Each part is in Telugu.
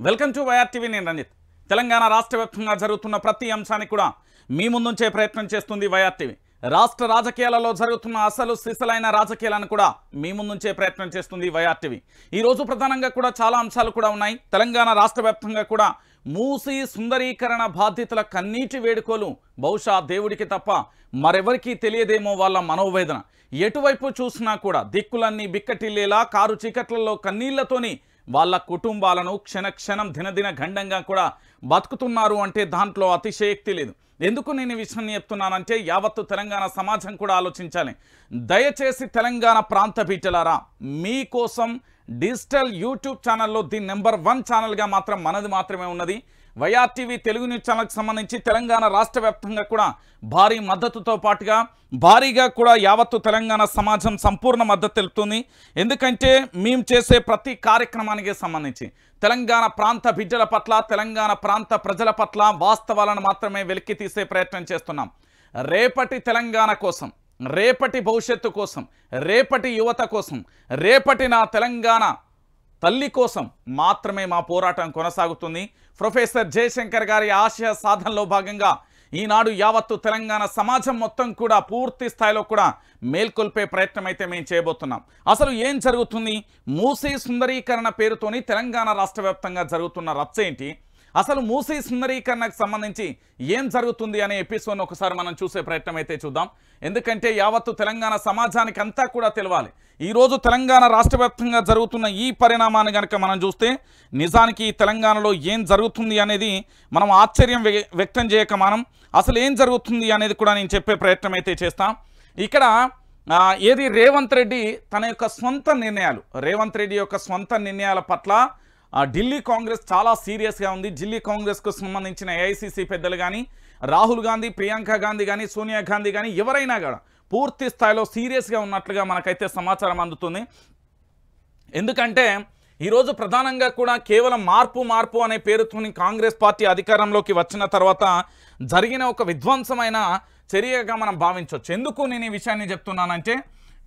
Welcome to YR TV. నేను రంజిత్. తెలంగాణ రాష్ట్ర వ్యాప్తంగా జరుగుతున్న ప్రతి అంశాన్ని కూడా మీ ముందుంచే ప్రయత్నం చేస్తుంది వైఆర్ టీవీ. రాష్ట్ర రాజకీయాలలో జరుగుతున్న అసలు సిసలైన రాజకీయాలను కూడా మీ ముందుంచే ప్రయత్నం చేస్తుంది వైఆర్ టీవీ. ఈరోజు ప్రధానంగా కూడా చాలా అంశాలు కూడా ఉన్నాయి. తెలంగాణ రాష్ట్ర వ్యాప్తంగా కూడా మూసి సుందరీకరణ బాధితుల కన్నీటి వేడుకోలు బహుశా దేవుడికి తప్ప మరెవరికీ తెలియదేమో వాళ్ళ మనోవేదన. ఎటువైపు చూసినా కూడా దిక్కులన్నీ బిక్కటిల్లేలా కారు చీకట్లలో కన్నీళ్లతోని వాళ్ళ కుటుంబాలను క్షణక్షణం దినదిన గండంగా కూడా బతుకుతున్నారు అంటే దాంట్లో అతిశయోక్తి లేదు. ఎందుకు నేను ఈ విషయాన్ని చెప్తున్నానంటే యావత్తు తెలంగాణ సమాజం కూడా ఆలోచించాలి. దయచేసి తెలంగాణ ప్రాంత బిడ్డలారా, మీకోసం డిజిటల్ యూట్యూబ్ ఛానల్లో ది నెంబర్ 1 ఛానల్గా మాత్రం మనది మాత్రమే ఉన్నది. వైఆర్ టీవీ తెలుగు న్యూస్ ఛానల్కి సంబంధించి తెలంగాణ రాష్ట్ర వ్యాప్తంగా కూడా భారీ మద్దతుతో పాటుగా భారీగా కూడా యావత్తు తెలంగాణ సమాజం సంపూర్ణ మద్దతు తెలుపుతుంది. ఎందుకంటే మేము చేసే ప్రతి కార్యక్రమానికి సంబంధించి తెలంగాణ ప్రాంత బిడ్డల పట్ల, తెలంగాణ ప్రాంత ప్రజల పట్ల వాస్తవాలను మాత్రమే వెలికి తీసే ప్రయత్నం చేస్తున్నాం. రేపటి తెలంగాణ కోసం, రేపటి భవిష్యత్తు కోసం, రేపటి యువత కోసం, రేపటి నా తెలంగాణ తల్లి కోసం మాత్రమే మా పోరాటం కొనసాగుతుంది. ప్రొఫెసర్ జయశంకర్ గారి ఆశయ సాధనలో భాగంగా ఈనాడు యావత్తు తెలంగాణ సమాజం మొత్తం కూడా పూర్తి స్థాయిలో కూడా మేల్కొల్పే ప్రయత్నం అయితే మేము చేయబోతున్నాం. అసలు ఏం జరుగుతుంది? మూసీ సుందరీకరణ పేరుతోని తెలంగాణ రాష్ట్ర వ్యాప్తంగా జరుగుతున్న రచ్చ ఏంటి? అసలు మూసీ సుందరీకరణకు సంబంధించి ఏం జరుగుతుంది అనే ఎపిసోడ్ను ఒకసారి మనం చూసే ప్రయత్నం అయితే చూద్దాం. ఎందుకంటే యావత్తు తెలంగాణ సమాజానికి అంతా కూడా తెలవాలి. ఈరోజు తెలంగాణ రాష్ట్ర వ్యాప్తంగా జరుగుతున్న ఈ పరిణామాన్ని కనుక మనం చూస్తే నిజానికి తెలంగాణలో ఏం జరుగుతుంది అనేది మనం ఆశ్చర్యం వ్యక్తం చేయక మనం అసలు ఏం జరుగుతుంది అనేది కూడా నేను చెప్పే ప్రయత్నం అయితే చేస్తాం. ఇక్కడ ఏది రేవంత్ రెడ్డి తన యొక్క స్వంత నిర్ణయాలు, రేవంత్ రెడ్డి యొక్క స్వంత నిర్ణయాల పట్ల ఢిల్లీ కాంగ్రెస్ చాలా సీరియస్గా ఉంది. ఢిల్లీ కాంగ్రెస్కు సంబంధించిన ఏఐసిసి పెద్దలు కానీ, రాహుల్ గాంధీ, ప్రియాంక గాంధీ కానీ, సోనియా గాంధీ కానీ ఎవరైనా కూడా పూర్తి స్థాయిలో సీరియస్గా ఉన్నట్లుగా మనకైతే సమాచారం అందుతుంది. ఎందుకంటే ఈరోజు ప్రధానంగా కూడా కేవలం మార్పు అనే పేరుతోని కాంగ్రెస్ పార్టీ అధికారంలోకి వచ్చిన తర్వాత జరిగిన ఒక విధ్వంసమైన చర్యగా మనం భావించవచ్చు. ఎందుకు నేను ఈ విషయాన్ని చెప్తున్నానంటే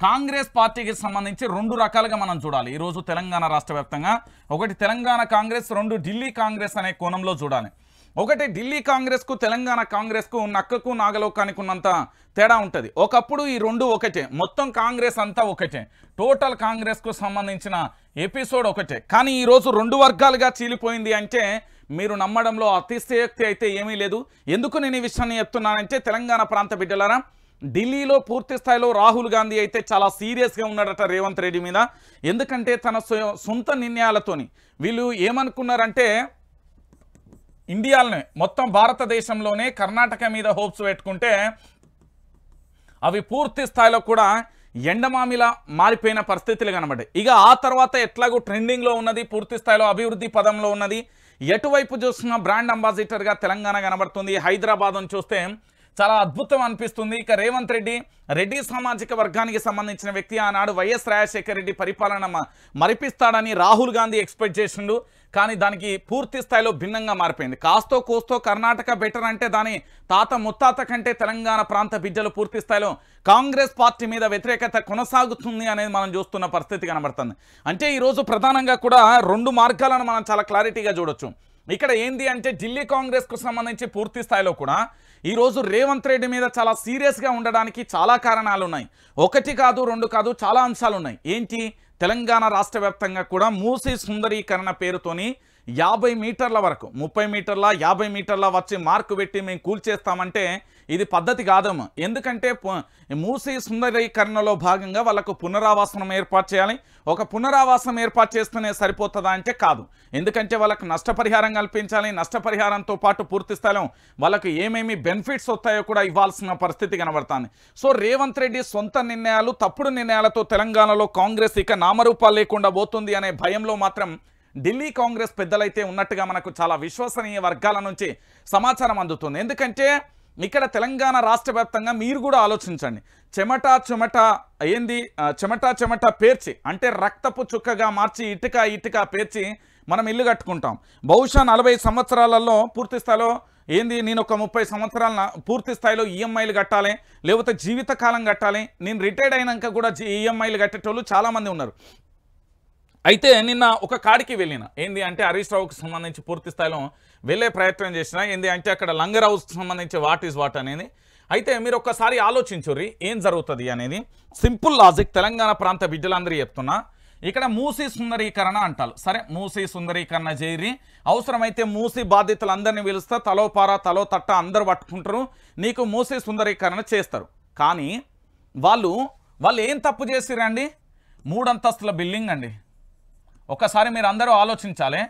కాంగ్రెస్ పార్టీకి సంబంధించి 2 రకాలుగా మనం చూడాలి ఈరోజు తెలంగాణ రాష్ట్ర వ్యాప్తంగా. ఒకటి తెలంగాణ కాంగ్రెస్, 2 ఢిల్లీ కాంగ్రెస్ అనే కోణంలో చూడాలి. ఒకటి ఢిల్లీ కాంగ్రెస్కు తెలంగాణ కాంగ్రెస్కు నక్కకు నాగలోకానికి ఉన్నంత తేడా ఉంటుంది. ఒకప్పుడు ఈ 2 ఒకటే, మొత్తం కాంగ్రెస్ అంతా ఒకటే, టోటల్ కాంగ్రెస్కు సంబంధించిన ఎపిసోడ్ ఒకటే. కానీ ఈరోజు 2 వర్గాలుగా చీలిపోయింది అంటే మీరు నమ్మడంలో అతిశయోక్తి అయితే ఏమీ లేదు. ఎందుకు నేను ఈ విషయాన్ని చెప్తున్నానంటే తెలంగాణ ప్రాంత బిడ్డలారా, ఢిల్లీలో పూర్తి స్థాయిలో రాహుల్ గాంధీ అయితే చాలా సీరియస్గా ఉన్నాడట రేవంత్ రెడ్డి మీద. ఎందుకంటే తన సొంత నిర్ణయాలతోని వీళ్ళు ఏమనుకున్నారంటే ఇండియాలోనే మొత్తం భారతదేశంలోనే కర్ణాటక మీద హోప్స్ పెట్టుకుంటే అవి పూర్తి స్థాయిలో కూడా ఎండమామిలా మారిపోయిన పరిస్థితులు కనబడ్డాయి. ఇక ఆ తర్వాత ఎట్లాగో ట్రెండింగ్లో ఉన్నది, పూర్తి స్థాయిలో అభివృద్ధి పదంలో ఉన్నది. ఎటువైపు చూస్తున్న బ్రాండ్ అంబాసిడర్గా తెలంగాణ కనబడుతుంది. హైదరాబాద్ను చూస్తే చాలా అద్భుతం అనిపిస్తుంది. ఇక రేవంత్ రెడ్డి సామాజిక వర్గానికి సంబంధించిన వ్యక్తి. ఆనాడు వైఎస్ రాజశేఖర రెడ్డి పరిపాలన మరిపిస్తాడని రాహుల్ గాంధీ ఎక్స్పెక్ట్ చేసిండు. కానీ దానికి పూర్తి స్థాయిలో భిన్నంగా మారిపోయింది. కాస్తో కోస్తో కర్ణాటక బెటర్ అంటే దాని తాత ముత్తాత కంటే తెలంగాణ ప్రాంత బిడ్డలు పూర్తి స్థాయిలో కాంగ్రెస్ పార్టీ మీద వ్యతిరేకత కొనసాగుతుంది అనేది మనం చూస్తున్న పరిస్థితి కనబడుతుంది. అంటే ఈరోజు ప్రధానంగా కూడా 2 మార్గాలను మనం చాలా క్లారిటీగా చూడొచ్చు. ఇక్కడ ఏంది అంటే ఢిల్లీ కాంగ్రెస్కు సంబంధించి పూర్తి స్థాయిలో కూడా ఈరోజు రేవంత్ రెడ్డి మీద చాలా సీరియస్గా ఉండడానికి చాలా కారణాలు ఉన్నాయి. 1 కాదు 2 కాదు, చాలా అంశాలు ఉన్నాయి. ఏంటి? తెలంగాణ రాష్ట్ర వ్యాప్తంగా కూడా మూసీ సుందరీకరణ పేరుతోని 50 మీటర్ల వరకు, 30 మీటర్ల 50 మీటర్ల వచ్చి మార్కు పెట్టి మేము కూల్చేస్తామంటే ఇది పద్ధతి కాదమ్మా. ఎందుకంటే మూసీ సుందరీకరణలో భాగంగా వాళ్ళకు పునరావాసం ఏర్పాటు చేయాలి. ఒక పునరావాసం ఏర్పాటు చేస్తూనే సరిపోతుందా అంటే కాదు. ఎందుకంటే వాళ్ళకు నష్టపరిహారం కల్పించాలి. నష్టపరిహారంతో పాటు పూర్తి స్థాయిలో వాళ్ళకు ఏమేమి బెనిఫిట్స్ వస్తాయో కూడా ఇవ్వాల్సిన పరిస్థితి కనబడుతుంది. సో రేవంత్ రెడ్డి సొంత నిర్ణయాలు, తప్పుడు నిర్ణయాలతో తెలంగాణలో కాంగ్రెస్ ఇక నామరూపాలు లేకుండా పోతుంది అనే భయంలో మాత్రం ఢిల్లీ కాంగ్రెస్ పెద్దలైతే ఉన్నట్టుగా మనకు చాలా విశ్వసనీయ వర్గాల నుంచి సమాచారం అందుతుంది. ఎందుకంటే ఇక్కడ తెలంగాణ రాష్ట్ర వ్యాప్తంగా మీరు కూడా ఆలోచించండి. చెమట పేర్చి అంటే రక్తపు చుక్కగా మార్చి ఇటుక పేర్చి మనం ఇల్లు కట్టుకుంటాం. బహుశా 40 సంవత్సరాలలో పూర్తి స్థాయిలో ఏంది నేను ఒక 30 సంవత్సరాల పూర్తి స్థాయిలో ఈఎంఐలు కట్టాలి, లేకపోతే జీవితకాలం కట్టాలి. నేను రిటైర్డ్ అయినాక కూడా ఈఎంఐలు కట్టేటోళ్ళు చాలామంది ఉన్నారు. అయితే నిన్న ఒక కాడికి వెళ్ళిన ఏంది అంటే హరీష్ రావుకి సంబంధించి పూర్తి స్థాయిలో వెళ్ళే ప్రయత్నం చేసిన ఏంది అంటే అక్కడ లంగర్ హౌస్కి సంబంధించి వాట్ ఈజ్ వాట్ అనేది. అయితే మీరు ఒక్కసారి ఆలోచించుర్రి ఏం జరుగుతుంది అనేది. సింపుల్ లాజిక్ తెలంగాణ ప్రాంత బిడ్డలందరూ చెప్తున్నా. ఇక్కడ మూసీ సుందరీకరణ అంటారు. సరే మూసీ సుందరీకరణ చేయరి, అవసరమైతే మూసీ బాధితులందరినీ పిలుస్తా, తలో పార తలో తట్ట అందరు పట్టుకుంటారు, నీకు మూసీ సుందరీకరణ చేస్తారు. కానీ వాళ్ళు ఏం తప్పు చేసిరండి? 3 అంతస్తుల బిల్డింగ్ అండి. ఒకసారి మీరు అందరూ ఆలోచించాలి.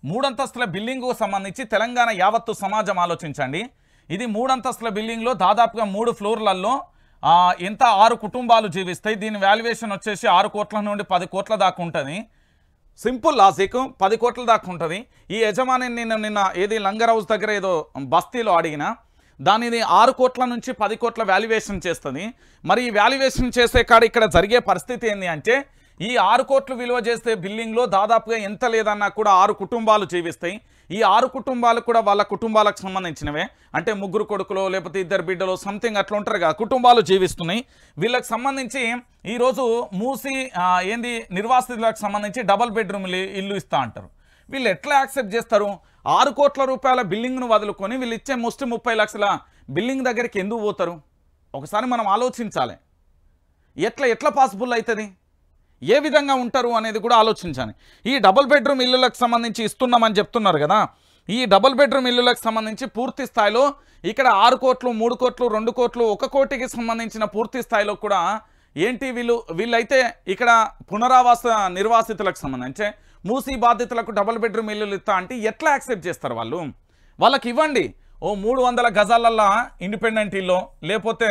3 అంతస్తుల బిల్డింగ్కు సంబంధించి తెలంగాణ యావత్తు సమాజం ఆలోచించండి. ఇది 3 అంతస్తుల బిల్డింగ్లో దాదాపుగా 3 ఫ్లోర్లలో ఎంత 6 కుటుంబాలు జీవిస్తాయి. దీని వాల్యుయేషన్ వచ్చేసి 6 కోట్ల నుండి 10 కోట్ల దాకా ఉంటుంది. సింపుల్ లాజిక్, 10 కోట్ల దాకా ఉంటుంది. ఈ యజమాని నిన్న ఏది లంగర్ హౌస్ దగ్గర ఏదో బస్తీలో అడిగిన దానిని 6 కోట్ల నుంచి 10 కోట్ల వాల్యుయేషన్ చేస్తుంది. మరి ఈ వాల్యుయేషన్ చేసే కాడ ఇక్కడ జరిగే పరిస్థితి ఏంటి అంటే ఈ 6 కోట్లు విలువ చేసే బిల్డింగ్లో దాదాపుగా ఎంత లేదన్నా కూడా 6 కుటుంబాలు జీవిస్తాయి. ఈ 6 కుటుంబాలు కూడా వాళ్ళ కుటుంబాలకు సంబంధించినవే. అంటే 3 కొడుకులు లేకపోతే 2 బిడ్డలు సంథింగ్ అట్లా ఉంటారు కదా, కుటుంబాలు జీవిస్తున్నాయి. వీళ్ళకి సంబంధించి ఈరోజు మూసి ఏంది నిర్వాసితులకు సంబంధించి డబల్ బెడ్రూమ్ ఇల్లు ఇస్తా అంటారు. వీళ్ళు ఎట్లా యాక్సెప్ట్ చేస్తారు? 6 కోట్ల రూపాయల బిల్డింగ్ను వదులుకొని వీళ్ళు ఇచ్చే ముష్టి 30 లక్షల బిల్డింగ్ దగ్గరికి ఎందుకు పోతారు? ఒకసారి మనం ఆలోచించాలి. ఎట్లా పాసిబుల్ అవుతుంది, ఏ విధంగా ఉంటారు అనేది కూడా ఆలోచించాలి. ఈ డబుల్ బెడ్రూమ్ ఇల్లులకు సంబంధించి ఇస్తున్నామని చెప్తున్నారు కదా, ఈ డబుల్ బెడ్రూమ్ ఇల్లులకు సంబంధించి పూర్తి స్థాయిలో ఇక్కడ 6 కోట్లు 3 కోట్లు 2 కోట్లు 1 కోటికి సంబంధించిన పూర్తి స్థాయిలో కూడా ఏంటి వీళ్ళైతే ఇక్కడ పునరావాస నిర్వాసితులకు సంబంధించి మూసీ బాధితులకు డబుల్ బెడ్రూమ్ ఇల్లులు ఇస్తా అంటే ఎట్లా యాక్సెప్ట్ చేస్తారు వాళ్ళు? వాళ్ళకి ఇవ్వండి ఓ 300 గజాలల్లో ఇండిపెండెంట్ ఇల్లు, లేకపోతే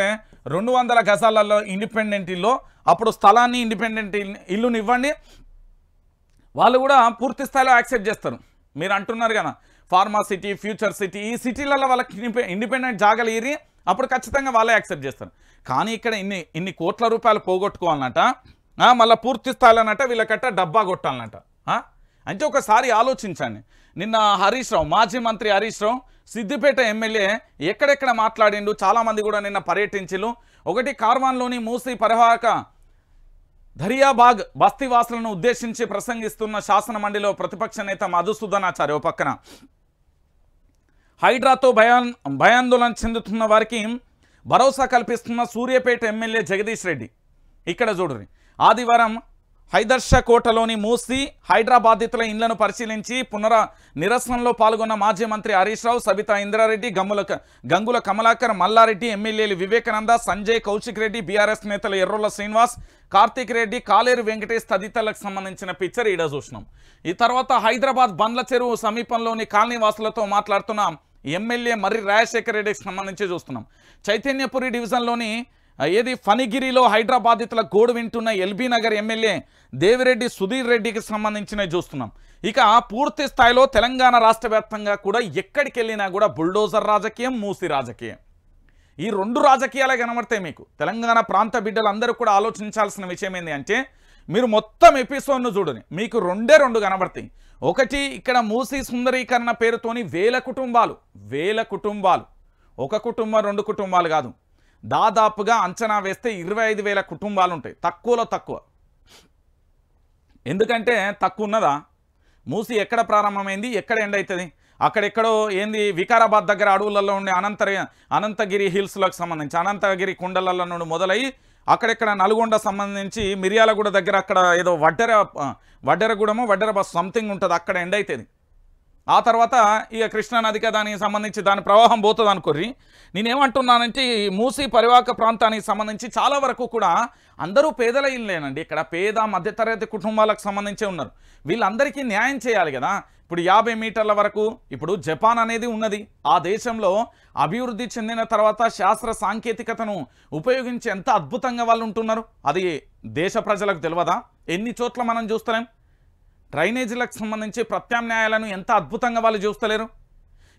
200 గజాలలో ఇండిపెండెంట్ ఇల్లు, అప్పుడు స్థలాన్ని ఇండిపెండెంట్ ఇల్లుని ఇవ్వండి, వాళ్ళు కూడా పూర్తి స్థాయిలో యాక్సెప్ట్ చేస్తారు. మీరు అంటున్నారు కదా ఫార్మా సిటీ, ఫ్యూచర్ సిటీ, ఈ సిటీలలో వాళ్ళకి ఇండిపెండెంట్ జాగాలు ఇరి అప్పుడు ఖచ్చితంగా వాళ్ళే యాక్సెప్ట్ చేస్తారు. కానీ ఇక్కడ ఇన్ని కోట్ల రూపాయలు పోగొట్టుకోవాలన్నట, మళ్ళీ పూర్తి స్థాయిలో అన్నట వీళ్ళకట్ట డబ్బా కొట్టాలన్నట. అంటే ఒకసారి ఆలోచించండి. నిన్న హరీష్ రావు, మాజీ మంత్రి హరీష్ రావు సిద్దిపేట ఎమ్మెల్యే ఎక్కడెక్కడ మాట్లాడిండు, చాలామంది కూడా నిన్న పర్యటించిలు. ఒకటి కార్వాన్లోని మూసీ పరివాహక దరియాబాగ్ బస్తీవాసులను ఉద్దేశించి ప్రసంగిస్తున్న శాసన మండలిలో ప్రతిపక్ష నేత మధుసూదనాచారి ఓ పక్కన హైడ్రాతో భయాందోళన చెందుతున్న వారికి భరోసా కల్పిస్తున్న సూర్యాపేట ఎమ్మెల్యే జగదీష్ రెడ్డి. ఇక్కడ చూడండి, ఆదివారం హైదర్షకోటలోని మూసి హైడ్రా బాధితుల ఇండ్లను పరిశీలించి నిరసనలో పాల్గొన్న మాజీ మంత్రి హరీష్ రావు, సబితా ఇంద్రారెడ్డి, గంగుల కమలాకర్, మల్లారెడ్డి, ఎమ్మెల్యేలు వివేకానంద, సంజయ్, కౌశిక్ రెడ్డి, బీఆర్ఎస్ నేతలు ఎర్రోల శ్రీనివాస్, కార్తీక్ రెడ్డి, కాలేరు వెంకటేష్ తదితరులకు సంబంధించిన పిక్చర్ ఈడ చూసినాం. ఈ తర్వాత హైదరాబాద్ బండ్ల చెరువు సమీపంలోని కాలనీ వాసులతో మాట్లాడుతున్న ఎమ్మెల్యే మర్రి రాజశేఖర రెడ్డికి సంబంధించి చూస్తున్నాం. చైతన్యపురి డివిజన్లోని ఏది ఫణిగిరిలో హైడ్రా బాధితుల గోడు వింటున్న ఎల్బీ నగర్ ఎమ్మెల్యే దేవిరెడ్డి సుధీర్ రెడ్డికి సంబంధించినవి చూస్తున్నాం. ఇక పూర్తి స్థాయిలో తెలంగాణ రాష్ట్ర వ్యాప్తంగా కూడా ఎక్కడికి వెళ్ళినా కూడా బుల్డోజర్ రాజకీయం, మూసి రాజకీయం, ఈ 2 రాజకీయాలే కనబడతాయి మీకు. తెలంగాణ ప్రాంత బిడ్డలందరూ కూడా ఆలోచించాల్సిన విషయం ఏంటి అంటే మీరు మొత్తం ఎపిసోడ్ను చూడండి, మీకు 2 కనబడతాయి. ఒకటి ఇక్కడ మూసీ సుందరీకరణ పేరుతోని వేల కుటుంబాలు, ఒక కుటుంబం 2 కుటుంబాలు కాదు, దాదాపుగా అంచనా వేస్తే 25,000 కుటుంబాలు ఉంటాయి. తక్కువలో తక్కువ. ఎందుకంటే తక్కువ ఉన్నదా? మూసి ఎక్కడ ప్రారంభమైంది, ఎక్కడ ఎండ్ అవుతుంది? అక్కడెక్కడో ఏంది వికారాబాద్ దగ్గర అడవులలో ఉండే అనంతగిరి హిల్స్లకు సంబంధించి అనంతగిరి కొండలలో నుండి మొదలయ్యి అక్కడెక్కడ నల్గొండ సంబంధించి మిర్యాలగూడ దగ్గర అక్కడ ఏదో వడ్డెరగూడమో వడ్డెర బస్ సంథింగ్ ఉంటుంది, అక్కడ ఎండ్ అవుతుంది. ఆ తర్వాత ఇక కృష్ణానదికి దానికి సంబంధించి దాని ప్రవాహం పోతుంది అనుకోర్రి. నేనేమంటున్నానంటే ఈ మూసీ పరివాహక ప్రాంతానికి సంబంధించి చాలా వరకు కూడా అందరూ పేదల ఇల్లేనండి. ఇక్కడ పేద మధ్యతరగతి కుటుంబాలకు సంబంధించే ఉన్నారు. వీళ్ళందరికీ న్యాయం చేయాలి కదా. ఇప్పుడు 50 మీటర్ల వరకు ఇప్పుడు జపాన్ అనేది ఉన్నది. ఆ దేశంలో అభివృద్ధి చెందిన తర్వాత శాస్త్ర సాంకేతికతను ఉపయోగించి ఎంత అద్భుతంగా వాళ్ళు ఉంటున్నారు. అది దేశ ప్రజలకు తెలియదా? ఎన్ని చోట్ల మనం చూస్తలేం. డ్రైనేజీలకు సంబంధించి ప్రత్యామ్నాయాలను ఎంత అద్భుతంగా వాళ్ళు చూస్తలేరు.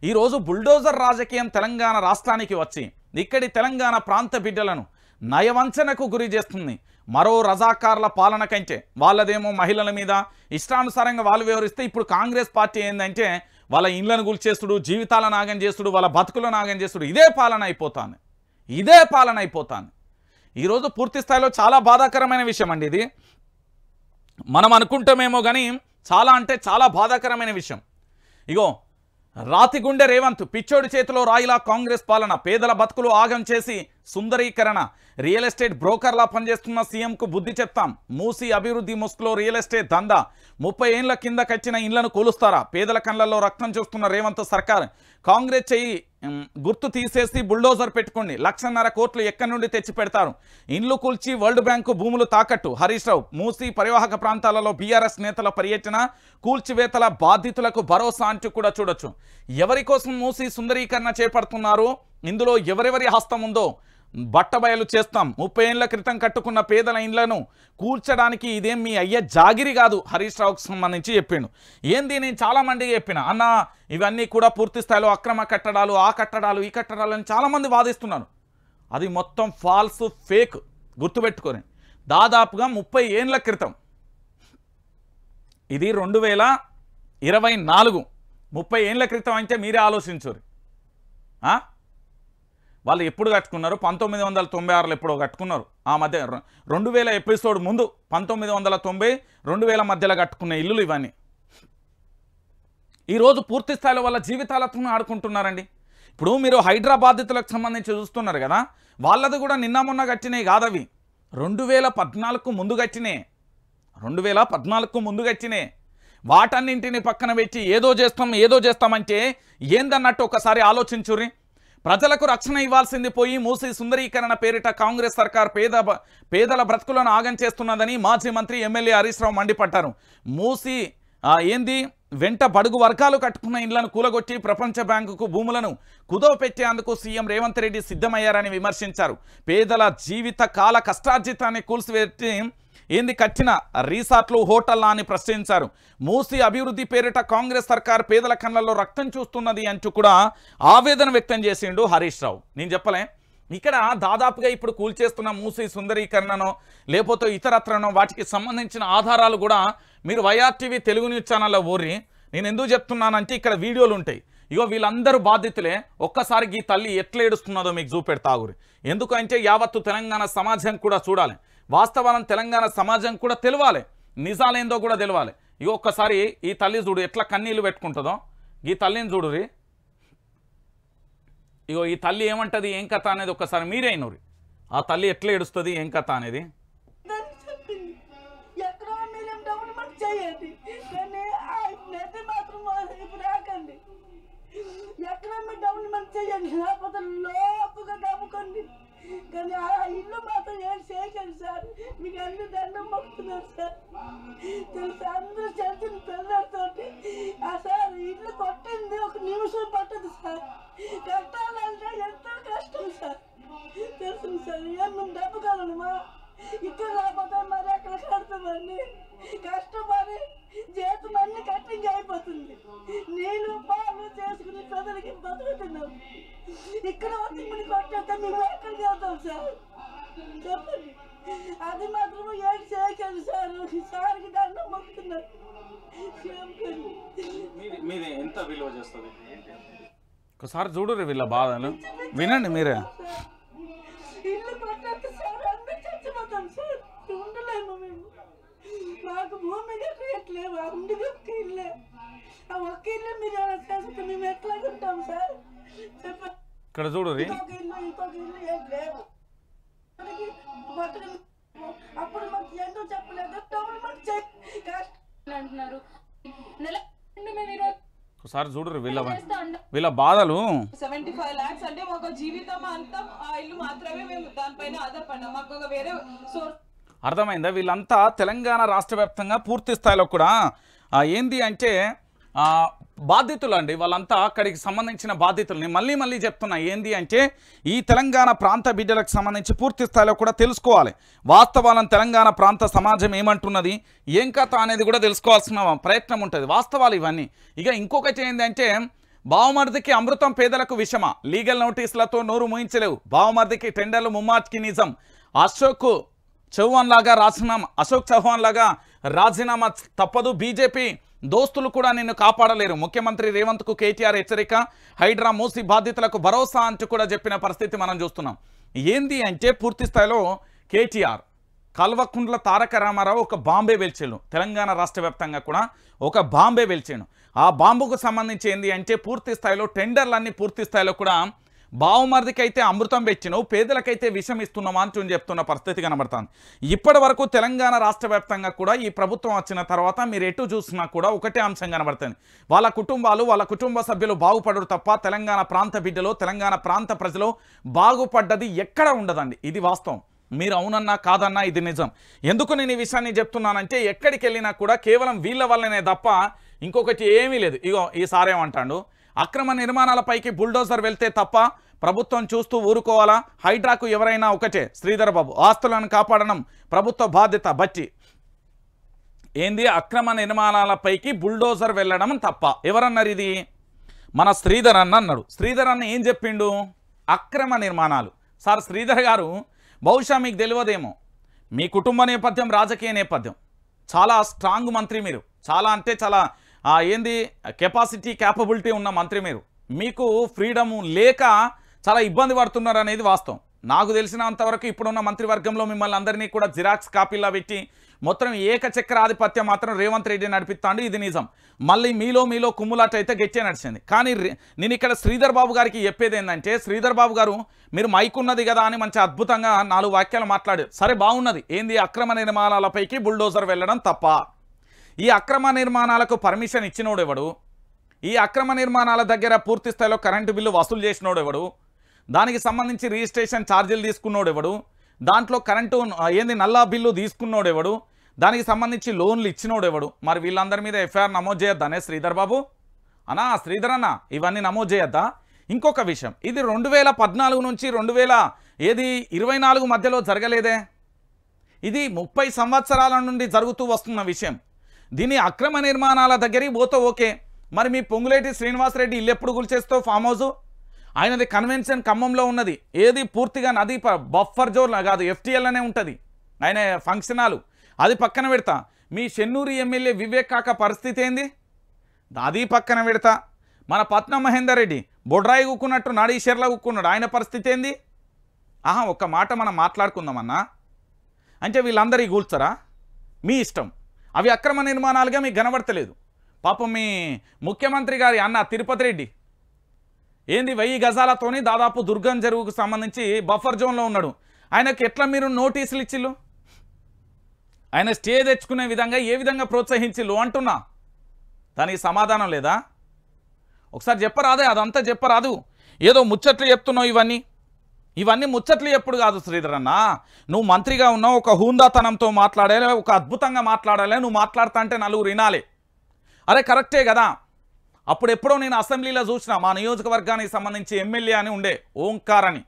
ఈరోజు బుల్డోజర్ రాజకీయం తెలంగాణ రాష్ట్రానికి వచ్చి ఇక్కడి తెలంగాణ ప్రాంత బిడ్డలను నయవంచనకు గురి చేస్తుంది. మరో రజాకార్ల పాలన కంటే వాళ్ళదేమో మహిళల మీద ఇష్టానుసారంగా వాళ్ళు వ్యవహరిస్తే ఇప్పుడు కాంగ్రెస్ పార్టీ ఏంటంటే వాళ్ళ ఇండ్లను గుల్చేస్తుడు, జీవితాలను నాగం చేస్తుడు, వాళ్ళ బతుకులను నాగం చేస్తుడు. ఇదే పాలన అయిపోతాను. ఈరోజు పూర్తి స్థాయిలో చాలా బాధాకరమైన విషయం అండి ఇది. మనం అనుకుంటామేమో కానీ చాలా అంటే చాలా బాధాకరమైన విషయం. ఇగో రాతిగుండె రేవంత్ పిచ్చోడి చేతిలో రాయిలా కాంగ్రెస్ పాలన, పేదల బతుకులు ఆగం చేసి సుందరీకరణ, రియల్ ఎస్టేట్ బ్రోకర్లా పనిచేస్తున్న సీఎంకు బుద్ధి చెప్తాం, మూసి అభివృద్ధి ముసుగులో రియల్ ఎస్టేట్ దందా, 30 ఏళ్ల కింద కచ్చిన ఇళ్లను కూలుస్తారా, పేదల కళ్ళల్లో రక్తం చూస్తున్న రేవంత్ సర్కార్, కాంగ్రెస్ చెయ్యి గుర్తు తీసేసి బుల్డోజర్ పెట్టుకోండి, 1,50,000 కోట్లు ఎక్కడి నుండి తెచ్చి పెడతారు, ఇండ్లు కూల్చి వరల్డ్ బ్యాంకు భూములు తాకట్టు, హరీష్ రావు, మూసి పరివాహక ప్రాంతాలలో బీఆర్ఎస్ నేతల పర్యటన, కూల్చివేతల బాధితులకు భరోసా అంటూ కూడా చూడొచ్చు. ఎవరి కోసం మూసి సుందరీకరణ చేపడుతున్నారు, ఇందులో ఎవరెవరి హస్తం ఉందో బట్టబయలు చేస్తాం. 30 ఏళ్ల క్రితం కట్టుకున్న పేదల ఇండ్లను కూల్చడానికి ఇదేం మీ అయ్య జాగిరి కాదు, హరీష్ రావుకు సంబంధించి చెప్పిండు. ఏంది నేను చాలామందికి చెప్పిన అన్న ఇవన్నీ కూడా పూర్తి స్థాయిలో అక్రమ కట్టడాలు, ఆ కట్టడాలు ఈ కట్టడాలు అని చాలామంది వాదిస్తున్నారు. అది మొత్తం ఫాల్స్, ఫేక్. గుర్తుపెట్టుకొని దాదాపుగా 30 ఏళ్ల క్రితం, ఇది 2024, 30 ఏళ్ల క్రితం అంటే మీరే ఆలోచించురు. వాళ్ళు ఎప్పుడు కట్టుకున్నారు? 1996లో ఎప్పుడో కట్టుకున్నారు. ఆ మధ్య 2000 ఎపిసోడ్ ముందు 1990 2000 మధ్యలో కట్టుకున్న ఇల్లులు ఇవన్నీ ఈరోజు పూర్తి స్థాయిలో వాళ్ళ జీవితాలతో ఆడుకుంటున్నారండి. ఇప్పుడు మీరు హైడ్రా బాధితులకు సంబంధించి చూస్తున్నారు కదా, వాళ్ళది కూడా నిన్న మొన్న కట్టినాయి కాదవి, 2014కు ముందు కట్టినాయి, 2014కు ముందు కట్టినాయి. వాటన్నింటిని పక్కన పెట్టి ఏదో చేస్తామంటే ఏందన్నట్టు ఒకసారి ఆలోచించుర్రి. ప్రజలకు రక్షణ ఇవ్వాల్సింది పోయి మూసి సుందరీకరణ పేరిట కాంగ్రెస్ సర్కార్ పేదల బ్రతుకులను ఆగం చేస్తున్నదని మాజీ మంత్రి ఎమ్మెల్యే హరీష్ రావు మండిపడ్డారు. మూసి ఏంది వెంట బడుగు వర్గాలు కట్టుకున్న ఇళ్లను కూలగొట్టి ప్రపంచ బ్యాంకుకు భూములను కుదవ పెట్టేందుకు సీఎం రేవంత్ రెడ్డి సిద్ధమయ్యారని విమర్శించారు. పేదల జీవిత కాల కష్టార్జితాన్ని కూల్చివేసి ఏంది కట్టిన రీసార్ట్లు, హోటళ్లా అని ప్రశ్నించారు. మూసి అభివృద్ధి పేరిట కాంగ్రెస్ సర్కార్ పేదల కళ్ళల్లో రక్తం చూస్తున్నది అంటూ కూడా ఆవేదన వ్యక్తం చేసిండు హరీష్ రావు. నేను చెప్పలే, ఇక్కడ దాదాపుగా ఇప్పుడు కూల్చేస్తున్న మూసి సుందరీకరణనో లేకపోతే ఇతరత్రనో వాటికి సంబంధించిన ఆధారాలు కూడా మీరు వైఆర్టీవీ తెలుగు న్యూస్ ఛానల్లో ఓర్రి. నేను ఎందుకు చెప్తున్నానంటే ఇక్కడ వీడియోలు ఉంటాయి. ఇగో వీళ్ళందరూ బాధితులే. ఒక్కసారి ఈ తల్లి ఎట్లా ఏడుస్తున్నదో మీకు చూపెడతాగురి. ఎందుకంటే యావత్తు తెలంగాణ సమాజం కూడా చూడాలి, వాస్తవాలను తెలంగాణ సమాజం కూడా తెలవాలి, నిజాలేందో కూడా తెలవాలి. ఇగో ఒక్కసారి ఈ తల్లి చూడు ఎట్లా కన్నీళ్ళు పెట్టుకుంటుందో. ఈ తల్లిని చూడురి. ఇగో ఈ తల్లి ఏమంటది, ఏం కథ అనేది ఒక్కసారి మీరే అయినరు. ఆ తల్లి ఎట్లా ఏడుస్తుంది, ఏం కథ అనేది. కానీ ఆ ఇల్లు మాత్రం ఏం చేయకండి సార్, మీకు అన్ని దండం మొక్కుతున్నారు సార్. తెలుసు అందరూ చదివిన పిల్లలతోటి ఆ సార్ ఇల్లు కొట్టింది 1 నిమిషం పట్టదు సార్. కట్టాలంటే ఎంతో కష్టం సార్. తెలుసు సార్, ఏం మేము డబ్బుకోవాలమ్మా, ఇక్కడ రాకపోతే మరి అక్కడ కడతామండి. కష్టపడి చేతులన్నీ కట్టింగ్ అయిపోతుంది. నీళ్ళు పాలు చేసుకుని ప్రజలకి బతుకుతున్నాం. ఇక్కడ వచ్చి మనం కొట్టాక మేము ఎక్కడికి వెళ్తాం సార్ చెప్పండి. అది మాత్రము ఏం చేయకండి సార్. సార్కి దండం మొక్కుతున్నారు. ఎంత విలువ చేస్తుంది ఒకసారి చూడరు వీళ్ళ బాధలు వినండి మీరే. ఇల్లు కొట్టాక సార్ అందరూ చచ్చిపోతాం సార్, ఉండలేము మేము. మాకు భూమి ఎట్లేవు, ఉండేది ఒక్క ఇల్లే. ఆ ఒక్క ఇల్లు మీరు ఎలా చేస్తే మేము ఎట్లా ఉంటాం సార్ చెప్పండి. ఇక్కడ చూడు ఇంకొక ఇల్లు ఏం లేవు. అప్పుడు మాకు ఎందుకు చెప్పలేదు, అంటున్నారు. ఒకసారి చూడరు వీళ్ళ బాధలు. 75 lakhs అంటే ఒక జీవితం అంతా ఆ ఇల్లు మాత్రమే మేము దానిపైన ఆధారపడినాం. మాకు ఒక వేరే సోర్స్. అర్థమైందా? వీళ్ళంతా తెలంగాణ రాష్ట్ర వ్యాప్తంగా పూర్తి స్థాయిలో కూడా ఏంది అంటే బాధితులు అండి. వాళ్ళంతా అక్కడికి సంబంధించిన బాధితులని మళ్ళీ చెప్తున్నా. ఏంది అంటే ఈ తెలంగాణ ప్రాంత బిడ్డలకు సంబంధించి పూర్తి స్థాయిలో కూడా తెలుసుకోవాలి. వాస్తవాలను తెలంగాణ ప్రాంత సమాజం ఏమంటున్నది, ఏం కథ అనేది కూడా తెలుసుకోవాల్సిన ప్రయత్నం ఉంటుంది. వాస్తవాలు ఇవన్నీ. ఇక ఇంకొకటి ఏంటంటే బావమర్దికి అమృతం పేదలకు విషమా, లీగల్ నోటీసులతో నోరు మూయించలేవు, బావమర్దికి టెండర్లు ముమ్మాటికి నిజం, అశోక్ చౌహాన్ లాగా రాజీనామా తప్పదు, బీజేపీ దోస్తులు కూడా నిన్ను కాపాడలేరు, ముఖ్యమంత్రి రేవంత్కు కేటీఆర్ హెచ్చరిక, హైడ్రా మూసి బాధితులకు భరోసా అంటూ కూడా చెప్పిన పరిస్థితి మనం చూస్తున్నాం. ఏంది అంటే పూర్తి స్థాయిలో కేటీఆర్ కల్వకుంట్ల తారక రామారావు ఒక బాంబే వెల్చిండు. తెలంగాణ రాష్ట్ర వ్యాప్తంగా కూడా ఒక బాంబే వెల్చిండు. ఆ బాంబుకు సంబంధించి ఏంది అంటే పూర్తి స్థాయిలో టెండర్లన్నీ పూర్తి స్థాయిలో కూడా బావుమర్దికైతే అమృతం పెట్టినవు, పేదలకైతే విషం ఇస్తున్నామా అని చెప్తున్న పరిస్థితి కనబడుతుంది. ఇప్పటి వరకు తెలంగాణ రాష్ట్ర వ్యాప్తంగా కూడా ఈ ప్రభుత్వం వచ్చిన తర్వాత మీరు ఎటు చూసినా కూడా ఒకటే అంశం కనబడుతుంది. వాళ్ళ కుటుంబాలు వాళ్ళ కుటుంబ సభ్యులు బాగుపడరు తప్ప తెలంగాణ ప్రాంత బిడ్డలు తెలంగాణ ప్రాంత ప్రజలు బాగుపడ్డది ఎక్కడ ఉండదండి. ఇది వాస్తవం. మీరు అవునన్నా కాదన్నా ఇది నిజం. ఎందుకు నేను ఈ విషయాన్ని చెప్తున్నానంటే ఎక్కడికి వెళ్ళినా కూడా కేవలం వీళ్ళ వల్లనే తప్ప ఇంకొకటి ఏమీ లేదు. ఇగో ఈసారి ఏమంటాడు, అక్రమ నిర్మాణాలపైకి బుల్డోజర్ వెళ్తే తప్ప ప్రభుత్వం చూస్తూ ఊరుకోవాలా? హైడ్రాకు ఎవరైనా ఒకటే. శ్రీధర్ బాబు, ఆస్తులను కాపాడడం ప్రభుత్వ బాధ్యత. బట్టి ఏంది, అక్రమ నిర్మాణాలపైకి బుల్డోజర్ వెళ్ళడం తప్ప. ఎవరన్నారు ఇది? మన శ్రీధర్ అన్న అన్నాడు. శ్రీధర్ అన్న ఏం చెప్పిండు? అక్రమ నిర్మాణాలు. సార్ శ్రీధర్ గారు, బహుశా మీకు తెలియదేమో, మీ కుటుంబ నేపథ్యం రాజకీయ నేపథ్యం, చాలా స్ట్రాంగ్ మంత్రి మీరు, చాలా అంటే చాలా ఏంది కెపాసిటీ క్యాపబిలిటీ ఉన్న మంత్రి మీరు. మీకు ఫ్రీడము లేక చాలా ఇబ్బంది పడుతున్నారు అనేది వాస్తవం. నాకు తెలిసినంతవరకు ఇప్పుడున్న మంత్రివర్గంలో మిమ్మల్ని అందరినీ కూడా జిరాక్స్ కాపీలా పెట్టి మొత్తం ఏకచక్ర ఆధిపత్యం మాత్రం రేవంత్ రెడ్డి నడిపిస్తాడు. ఇది నిజం. మళ్ళీ మీలో కుమ్ములాట అయితే గెచ్చే నడిచింది. కానీ నేను ఇక్కడ శ్రీధర్ బాబు గారికి చెప్పేది ఏంటంటే, శ్రీధర్ బాబు గారు మీరు మైక్ ఉన్నది కదా అని మంచి అద్భుతంగా 4 వాక్యాలు మాట్లాడారు. సరే బాగున్నది. ఏంది, అక్రమ నిర్మాణాలపైకి బుల్డోజర్ వెళ్ళడం తప్ప. ఈ అక్రమ నిర్మాణాలకు పర్మిషన్ ఇచ్చినోడు ఎవడు? ఈ అక్రమ నిర్మాణాల దగ్గర పూర్తి స్థాయిలో కరెంటు బిల్లు వసూలు చేసినోడు ఎవడు? దానికి సంబంధించి రిజిస్ట్రేషన్ ఛార్జీలు తీసుకున్నోడు ఎవడు? దాంట్లో కరెంటు ఏంది నల్లా బిల్లు తీసుకున్నోడు ఎవడు? దానికి సంబంధించి లోన్లు ఇచ్చినోడు ఎవడు? మరి వీళ్ళందరి మీద ఎఫ్ఐఆర్ నమోదు చేయొద్దానే శ్రీధర్ బాబు అన్నా? శ్రీధర్ అన్న, ఇవన్నీ నమోదు చేయొద్దా? ఇంకొక విషయం, ఇది 2014 నుంచి 2024 మధ్యలో జరగలేదే. ఇది 30 సంవత్సరాల నుండి జరుగుతూ వస్తున్న విషయం. దీని అక్రమ నిర్మాణాల దగ్గరికి పోతే ఓకే. మరి మీ పొంగులేటి శ్రీనివాసరెడ్డి ఇల్లు ఎప్పుడు కూల్చేస్తావు? ఫామ్ హౌస్ ఆయనది కన్వెన్షన్ ఖమ్మంలో ఉన్నది. ఏది పూర్తిగా నది బఫర్ జోన్ కాదు, FTL అనే ఉంటుంది ఆయన ఫంక్షన్ హాలు. అది పక్కన పెడతా. మీ చెన్నూరు ఎమ్మెల్యే వివేక్ కాక పరిస్థితి ఏంది? అది పక్కన పెడతా. మన పట్నం మహేందర్ రెడ్డి బొడ్రాయి కూకున్నట్టు నాడీషర్లా కూకున్నాడు, ఆయన పరిస్థితి ఏంది? ఒక్క మాట మనం మాట్లాడుకుందామన్నా. అంటే వీళ్ళందరికీ కూల్చరా? మీ ఇష్టం. అవి అక్రమ నిర్మాణాలుగా మీకు కనబడతలేదు. పాపం మీ ముఖ్యమంత్రి గారి అన్న తిరుపతి రెడ్డి ఏంది 1000 గజాలతోని దాదాపు దుర్గం చెరువుకు సంబంధించి బఫర్ జోన్లో ఉన్నాడు. ఆయనకు ఎట్లా మీరు నోటీసులు ఇచ్చిల్లు? ఆయన స్టే తెచ్చుకునే విధంగా ఏ విధంగా ప్రోత్సహించిల్లు అంటున్నా. దానికి సమాధానం లేదా? ఒకసారి చెప్పరాదే, అదంతా చెప్పరాదు. ఏదో ముచ్చట్లు చెప్తున్నావు. ఇవన్నీ ముచ్చట్లు ఎప్పుడు కాదు శ్రీధర్ అన్న. నువ్వు మంత్రిగా ఉన్నావు, ఒక హూందాతనంతో మాట్లాడాలి, ఒక అద్భుతంగా మాట్లాడాలి. నువ్వు మాట్లాడుతా అంటే నలుగురు వినాలి. అరే కరెక్టే కదా. అప్పుడు ఎప్పుడో నేను అసెంబ్లీలో చూసిన, మా నియోజకవర్గానికి సంబంధించి ఎమ్మెల్యే అని ఉండే ఓంకార్ అని.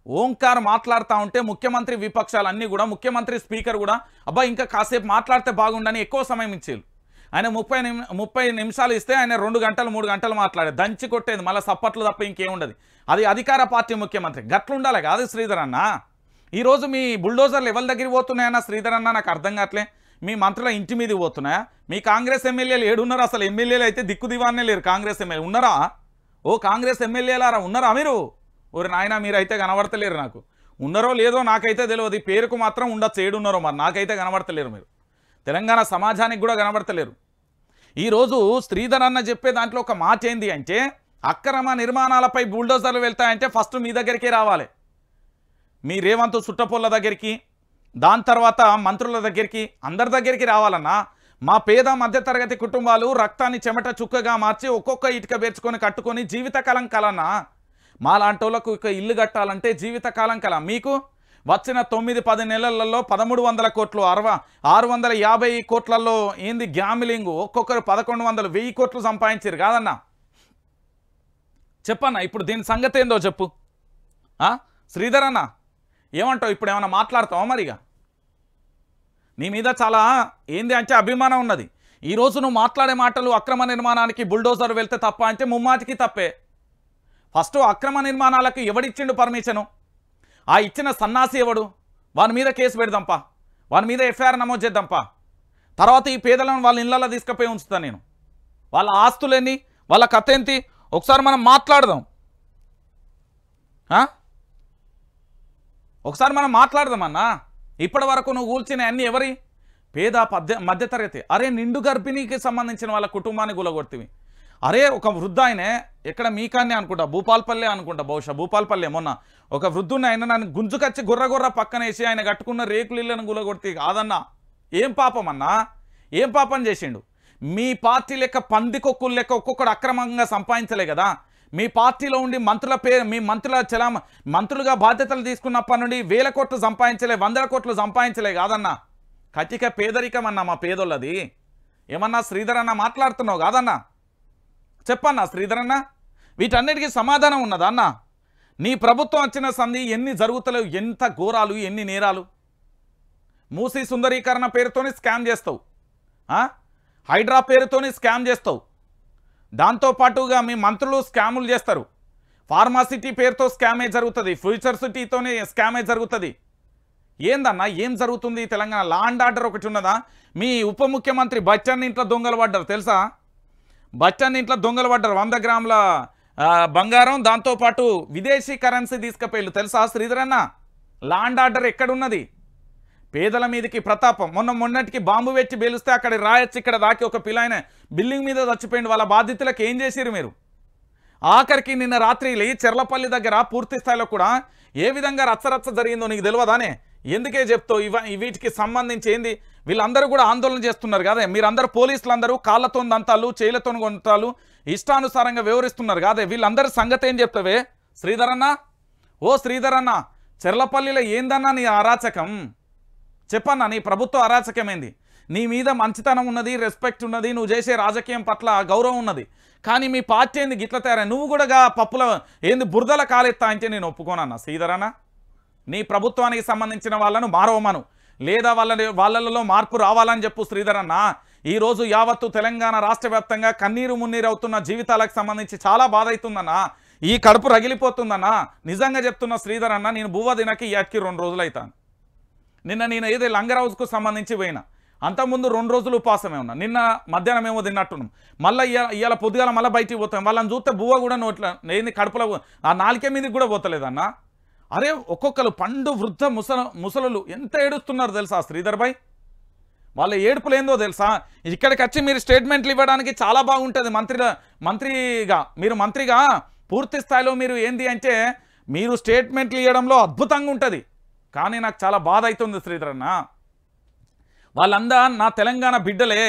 ఓంకార్ మాట్లాడుతూ ఉంటే ముఖ్యమంత్రి విపక్షాలన్నీ కూడా, ముఖ్యమంత్రి స్పీకర్ కూడా అబ్బా ఇంకా కాసేపు మాట్లాడితే బాగుండని ఎక్కువ సమయం ఇచ్చేది. ఆయన 30 నిమిషాలు ఇస్తే ఆయన 2 గంటలు 3 గంటలు మాట్లాడేది, దంచి కొట్టేది, మళ్ళీ సప్పట్లు తప్ప ఇంకేముండదు. అది అధికార పార్టీ ముఖ్యమంత్రి. గట్లుండాలి కాదు శ్రీధర్ అన్న. ఈరోజు మీ బుల్డోజర్లు ఎవరి దగ్గరికి పోతున్నాయన్న శ్రీధర్ అన్న? నాకు అర్థం కావట్లే. మీ మంత్రుల ఇంటి మీదకి పోతున్నాయా? మీ కాంగ్రెస్ ఎమ్మెల్యేలు ఏడున్నారు? అసలు ఎమ్మెల్యేలు అయితే దిక్కు దివాన్నే లేరు. కాంగ్రెస్ ఎమ్మెల్యే ఉన్నారా? ఓ కాంగ్రెస్ ఎమ్మెల్యేలారా ఉన్నారా మీరు? ఓరి నాయన, మీరైతే కనబడతలేరు. నాకు ఉన్నారో లేదో నాకైతే తెలియదు. పేరుకు మాత్రం ఉండొచ్చు, ఏడున్నారో మరి నాకైతే కనబడతలేరు. మీరు తెలంగాణ సమాజానికి కూడా కనబడతలేరు. ఈరోజు శ్రీధర్ అన్న చెప్పే దాంట్లో ఒక మాట ఏంది అంటే, అక్రమ నిర్మాణాలపై బుల్డోజర్లు వెళ్తాయంటే ఫస్ట్ మీ దగ్గరికే రావాలి. మీ రేవంత్ చుట్టపొల్ల దగ్గరికి, దాని తర్వాత మంత్రుల దగ్గరికి, అందరి దగ్గరికి రావాలన్నా. మా పేద మధ్యతరగతి కుటుంబాలు రక్తాన్ని చెమట చుక్కగా మార్చి ఒక్కొక్క ఇటుక పేర్చుకొని కట్టుకొని జీవితకాలం కలన్నా. మా లాంటి వాళ్ళకు ఇక ఇల్లు కట్టాలంటే జీవితకాలం కల. మీకు వచ్చిన 9-10 నెలలలో 1300 కోట్లు, 650 కోట్లలో ఏంది గ్యామిలింగ్, ఒక్కొక్కరు 1100, 1000 కోట్లు సంపాదించారు కాదన్నా. చెప్పన్నా ఇప్పుడు దీని సంగతి ఏందో చెప్పు. శ్రీధర్ అన్న ఏమంటావు? ఇప్పుడు ఏమన్నా మాట్లాడతావా? మరిగా నీ మీద చాలా ఏంది అంటే అభిమానం ఉన్నది. ఈరోజు నువ్వు మాట్లాడే మాటలు అక్రమ నిర్మాణానికి బుల్డోజర్ వెళ్తే తప్ప అంటే ముమ్మాటికి తప్పే. ఫస్ట్ అక్రమ నిర్మాణాలకు ఎవడిచ్చిండు పర్మిషను? ఆ ఇచ్చిన సన్నాసి ఎవడు? వాని మీద కేసు పెడదాంపా, వాని మీద ఎఫ్ఐఆర్ నమోదు చేద్దాంపా. తర్వాత ఈ పేదలను వాళ్ళ ఇళ్లలో తీసుకుపోయి ఉంచుతాను నేను. వాళ్ళ ఆస్తులేని, వాళ్ళ కథ ఏంటి ఒకసారి మనం మాట్లాడదాం. ఒకసారి మనం మాట్లాడదామన్నా. ఇప్పటి వరకు నువ్వు కూల్చిన అన్ని ఎవరి? పేద మధ్యతరగతి. అరే నిండు గర్భిణీకి సంబంధించిన వాళ్ళ కుటుంబాన్ని గులగొడుతుంది. అరే ఒక వృద్ధ ఆయనే ఎక్కడ మీకాన్నే అనుకుంటా, భూపాల్పల్లె అనుకుంటా, బహుశా భూపాల్పల్లె. మొన్న ఒక వృద్ధుని ఆయన నన్ను గుంజుకొచ్చి గుర్ర పక్కనేసి ఆయన కట్టుకున్న రేకులు ఇళ్ళను గులగొడితే కాదన్నా. ఏం పాపం అన్నా, ఏం పాపం చేసిండు? మీ పార్టీ లెక్క పందికొక్కులు లెక్క ఒక్కొక్కడు అక్రమంగా సంపాదించలే కదా. మీ పార్టీలో ఉండి మంత్రుల పేరు, మీ మంత్రులుగా బాధ్యతలు తీసుకున్నప్పటి నుండి 1000 కోట్లు సంపాదించలే, 100 కోట్లు సంపాదించలే కాదన్నా. కటిక పేదరికం అన్నా మా పేదోళ్ళది. ఏమన్నా శ్రీధర్ అన్న మాట్లాడుతున్నావు కాదన్నా? చెప్పన్నా శ్రీధర్ అన్న, వీటన్నిటికీ సమాధానం ఉన్నదా అన్న? నీ ప్రభుత్వం వచ్చిన సంధి ఎన్ని జరుగుతలేవు, ఎంత ఘోరాలు, ఎన్ని నేరాలు. మూసీ సుందరీకరణ పేరుతోని స్కామ్ చేస్తావు, హైడ్రా పేరుతోని స్కామ్ చేస్తావు. దాంతోపాటుగా మీ మంత్రులు స్కాములు చేస్తారు. ఫార్మాసిటీ పేరుతో స్కామే జరుగుతుంది, ఫ్యూచర్ సిటీతోనే స్కామే జరుగుతుంది. ఏందన్నా ఏం జరుగుతుంది తెలంగాణ? లా అండ్ ఆర్డర్ ఒకటి ఉన్నదా? మీ ఉప ముఖ్యమంత్రి బచ్చన్ ఇంట్లో దొంగలు పడ్డారు తెలుసా? బచ్చన్ ఇంట్లో దొంగలు పడ్డారు. 100 గ్రాముల బంగారం, దాంతోపాటు విదేశీ కరెన్సీ తీసుకుపోయిళ్ళు తెలుసా శ్రీధర్ అన్న? లా అండ్ ఆర్డర్ ఎక్కడున్నది? పేదల మీదకి ప్రతాపం. మొన్నటికి బాంబు పెట్టి పేలిస్తే అక్కడ రాయొచ్చు, ఇక్కడ దాకి ఒక పిల్లాయన బిల్డింగ్ మీద చచ్చిపోయింది. వాళ్ళ బాధితులకు ఏం చేసిరు మీరు? ఆఖరికి నిన్న రాత్రి చెర్లపల్లి దగ్గర పూర్తి స్థాయిలో కూడా ఏ విధంగా రచ్చరచ్చ జరిగిందో నీకు తెలియదానే? ఎందుకే చెప్తావు? వీటికి సంబంధించి ఏంది? వీళ్ళందరూ కూడా ఆందోళన చేస్తున్నారు కదా. మీరందరూ పోలీసులందరూ కాళ్ళతో దంతాలు, చేయిలతో గొంతాలు ఇష్టానుసారంగా వ్యవహరిస్తున్నారు కాదే. వీళ్ళందరి సంగతి ఏం చెప్తావే శ్రీధర్ అన్న? ఓ శ్రీధర్ అన్న, చెర్లపల్లిలో ఏందన్నా నీ అరాచకం? చెప్పన్నా, నీ ప్రభుత్వ అరాచకమైంది. నీ మీద మంచితనం ఉన్నది, రెస్పెక్ట్ ఉన్నది, నువ్వు చేసే రాజకీయం పట్ల గౌరవం ఉన్నది. కానీ మీ పార్టీ ఏంది గిట్ల తయారై? నువ్వు కూడా పప్పుల ఏంది బురదల కాలెత్తా అంటే నేను ఒప్పుకోనన్నా శ్రీధర్ అన్న. నీ ప్రభుత్వానికి సంబంధించిన వాళ్ళను మారవమను, లేదా వాళ్ళలో మార్పు రావాలని చెప్పు శ్రీధర్ అన్న. ఈరోజు యావత్తు తెలంగాణ రాష్ట్ర వ్యాప్తంగా కన్నీరు మున్నీరు అవుతున్న జీవితాలకు సంబంధించి చాలా బాధ అవుతుందన్నా. ఈ కడుపు రగిలిపోతుందన్నా. నిజంగా చెప్తున్న శ్రీధర్ అన్న, నేను బువ్వ దినకి యాటికి 2 రోజులు అవుతాను. నిన్న నేను ఏదో లంగర్ హౌస్కు సంబంధించి పోయినా, అంతకుముందు 2 రోజులు ఉపాసమే ఉన్నా. నిన్న మధ్యాహ్నం ఏమో తిన్నట్టున్నాం. మళ్ళీ ఇవాళ పొద్దుగాల మళ్ళీ బయటికి పోతాం. వాళ్ళని చూస్తే బువ్వ కూడా నోట్ల ఏంది కడుపులో ఆ నాలుకే మీదకి కూడా పోతలేదన్న. అరే ఒక్కొక్కరు పండు వృద్ధ ముసలు ఎంత ఏడుస్తున్నారు తెలుసా శ్రీధర్ భాయ్? వాళ్ళ ఏడుపులు ఏందో తెలుసా? ఇక్కడికి వచ్చి మీరు స్టేట్మెంట్లు ఇవ్వడానికి చాలా బాగుంటుంది. మీరు మంత్రిగా పూర్తి స్థాయిలో మీరు ఏంది అంటే మీరు స్టేట్మెంట్లు ఇవ్వడంలో అద్భుతంగా ఉంటుంది. కానీ నాకు చాలా బాధ అవుతుంది శ్రీధర్ అన్న. వాళ్ళందా నా తెలంగాణ బిడ్డలే.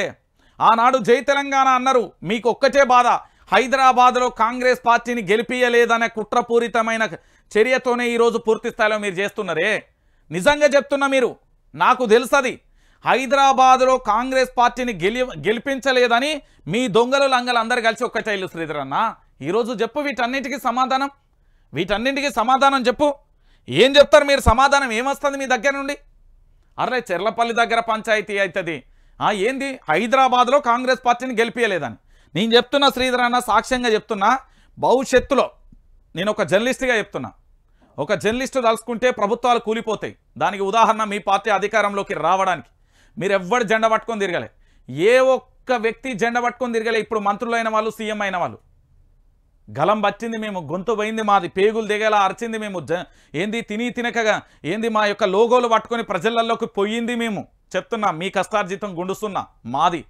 ఆనాడు జై తెలంగాణ అన్నారు. మీకు ఒక్కటే బాధ, హైదరాబాద్లో కాంగ్రెస్ పార్టీని గెలిపియలేదనే కుట్రపూరితమైన చర్యతోనే ఈరోజు పూర్తి స్థాయిలో మీరు చేస్తున్నారే. నిజంగా చెప్తున్నా, మీరు నాకు తెలుసది. హైదరాబాద్లో కాంగ్రెస్ పార్టీని గెలిపించలేదని మీ దొంగలు లంగలు అందరు కలిసి ఒక్కటే ఇల్లు శ్రీధర్ అన్న. ఈరోజు చెప్పు వీటన్నిటికీ సమాధానం చెప్పు. ఏం చెప్తారు మీరు? సమాధానం ఏమొస్తుంది మీ దగ్గర నుండి? అరే చెర్లపల్లి దగ్గర పంచాయతీ అవుతుంది, ఏంది హైదరాబాద్లో కాంగ్రెస్ పార్టీని గెలిపియలేదని నేను చెప్తున్నా శ్రీధర్ అన్న. సాక్ష్యంగా చెప్తున్నా, భవిష్యత్తులో నేను ఒక జర్నలిస్ట్గా చెప్తున్నా, ఒక జర్నలిస్టు తలుసుకుంటే ప్రభుత్వాలు కూలిపోతాయి. దానికి ఉదాహరణ మీ పార్టీ అధికారంలోకి రావడానికి మీరు ఎవ్వరు జెండా పట్టుకొని తిరగలే. ఏ ఒక్క వ్యక్తి జెండా పట్టుకొని తిరగలే. ఇప్పుడు మంత్రులైన వాళ్ళు, సీఎం అయిన వాళ్ళు గలం పట్టింది మేము, గొంతు పోయింది మాది, పేగులు దిగేలా అరిచింది మేము, ఏంది తినకగా ఏంది మా యొక్క లోగోలు పట్టుకొని ప్రజలలోకి పోయింది మేము. చెప్తున్నా, మీ కష్టార్జితం గుండుస్తున్నా మాది.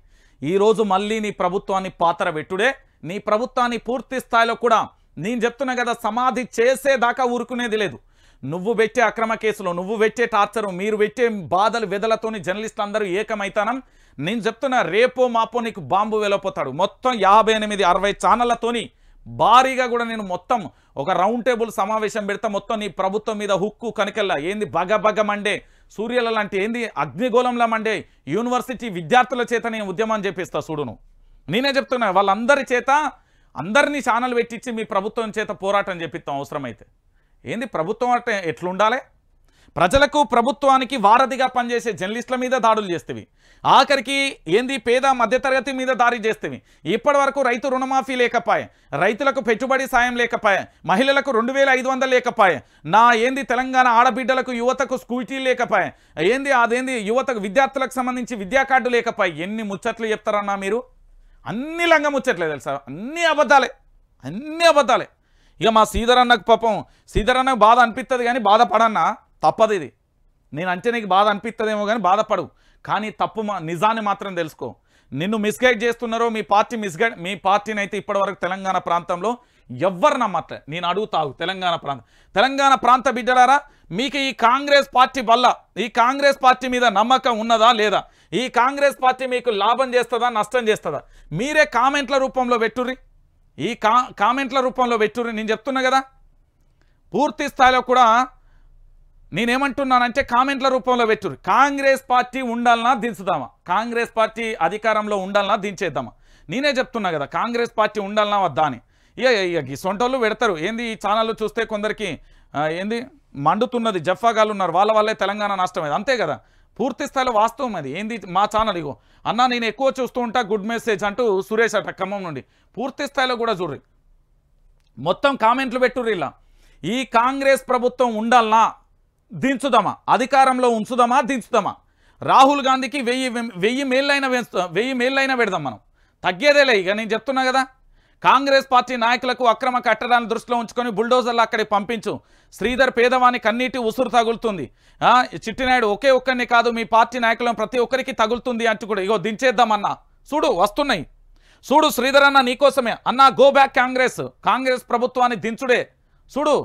ఈరోజు మళ్ళీ నీ ప్రభుత్వాన్ని పాతర పెట్టుడే, నీ ప్రభుత్వాన్ని పూర్తి స్థాయిలో కూడా నేను చెప్తున్నా కదా, సమాధి చేసేదాకా ఊరుకునేది లేదు. నువ్వు పెట్టే అక్రమ కేసులు, నువ్వు పెట్టే టార్చరు, మీరు పెట్టే బాధలు వెదలతోని జర్నలిస్టులు అందరూ ఏకమైతానం. నేను చెప్తున్నా, రేపో మాపో నీకు బాంబు వెలపోతాడు. మొత్తం 58-60 ఛానళ్లతోని భారీగా కూడా నేను మొత్తం ఒక రౌండ్ టేబుల్ సమావేశం పెడతా. మొత్తం నీ ప్రభుత్వం మీద హుక్కు కనకెల్లా ఏంది బగ మండే సూర్యుల లాంటి ఏంది అగ్నిగోళంలా మండే యూనివర్సిటీ విద్యార్థుల చేత నేను ఉద్యమం చేపిస్తా చూడును. నేనే చెప్తున్నా, వాళ్ళందరి చేత అందరినీ ఛానల్ పెట్టించి మీ ప్రభుత్వం చేత పోరాటం చేపిస్తాం అవసరమైతే. ఏంది ప్రభుత్వం అంటే ఎట్లుండాలి? ప్రజలకు ప్రభుత్వానికి వారధిగా పనిచేసే జర్నలిస్టుల మీద దాడులు చేస్తేవి, ఆఖరికి ఏంది పేద మధ్యతరగతి మీద దాడి చేస్తేవి. ఇప్పటి వరకు రైతు రుణమాఫీ లేకపోయే, రైతులకు పెట్టుబడి సాయం లేకపోయే, మహిళలకు 2500 లేకపోయే, నా ఏంది తెలంగాణ ఆడబిడ్డలకు యువతకు స్కూటీ లేకపోయే, అదేంది యువతకు విద్యార్థులకు సంబంధించి విద్యా కార్డు లేకపోయే. ఎన్ని ముచ్చట్లు చెప్తారన్నా మీరు? అన్ని లంగ ముచ్చట్లే తెలుసా, అన్ని అబద్ధాలే. ఇక మా శ్రీధర్ అన్నకు పాపం, శ్రీధర్ అన్నకు బాధ అనిపిస్తుంది కానీ బాధపడన్నా తప్పదు ఇది. నేను అంటే నీకు బాధ అనిపిస్తుందేమో కానీ బాధపడు, కానీ తప్పు నిజాన్ని మాత్రం తెలుసుకో. నిన్ను మిస్గైడ్ చేస్తున్నారో మీ పార్టీని అయితే ఇప్పటివరకు తెలంగాణ ప్రాంతంలో ఎవ్వరు నమ్మట్లే. నేను అడుగుతావు తెలంగాణ ప్రాంత బిడ్డలారా, మీకు ఈ కాంగ్రెస్ పార్టీ వల్ల ఈ కాంగ్రెస్ పార్టీ మీద నమ్మకం ఉన్నదా లేదా? ఈ కాంగ్రెస్ పార్టీ మీకు లాభం చేస్తుందా నష్టం చేస్తుందా? మీరే కామెంట్ల రూపంలో పెట్టుర్రి, ఈ కామెంట్ల రూపంలో పెట్టుర్రి. నేను చెప్తున్నా కదా, పూర్తి స్థాయిలో కూడా నేనేమంటున్నానంటే కామెంట్ల రూపంలో పెట్టుర్రి. కాంగ్రెస్ పార్టీ ఉండాలన్నా దించుదామా, కాంగ్రెస్ పార్టీ అధికారంలో ఉండాలన్నా దించేద్దామా? నేనే చెప్తున్నా కదా, కాంగ్రెస్ పార్టీ ఉండాలన్నా వద్దా అని. ఇక సొంటోళ్ళు పెడతారు. ఏంది ఈ ఛానళ్ళు చూస్తే కొందరికి ఏంది మండుతున్నది, జఫాగాళ్ళు ఉన్నారు, వాళ్ళ వల్లే తెలంగాణ నష్టమైంది, అంతే కదా. పూర్తి స్థాయిలో వాస్తవం అది. ఏంది మా ఛానల్ ఇగో అన్నా నేను ఎక్కువ చూస్తూ ఉంటా గుడ్ మెసేజ్ అంటూ సురేష్ అట ఖమ్మం నుండి పూర్తి స్థాయిలో కూడా చూడ్రి, మొత్తం కామెంట్లు పెట్టుర్రి. ఇలా ఈ కాంగ్రెస్ ప్రభుత్వం ఉండాలనా దించుదామా, అధికారంలో ఉంచుదామా దించుదామా? రాహుల్ గాంధీకి 1000 మేళ్ళైనా పెడదాం మనం, తగ్గేదేలే. ఇక నేను చెప్తున్నా కదా, కాంగ్రెస్ పార్టీ నాయకులకు అక్రమ కట్టడాలను దృష్టిలో ఉంచుకొని బుల్డోజర్లు అక్కడికి పంపించు. శ్రీధర్ పేదవాని కన్నీటి ఉసురు తగులుతుంది. చిట్టినాయుడు ఒకే ఒక్కరిని కాదు మీ పార్టీ నాయకులను ప్రతి ఒక్కరికి తగులుతుంది అంటూ కూడా ఇగో దించేద్దామన్నా. చూడు వస్తున్నాయి, చూడు శ్రీధర్ అన్న నీకోసమే అన్నా, గో బ్యాక్ కాంగ్రెస్ ప్రభుత్వాన్ని దించుడే. చూడు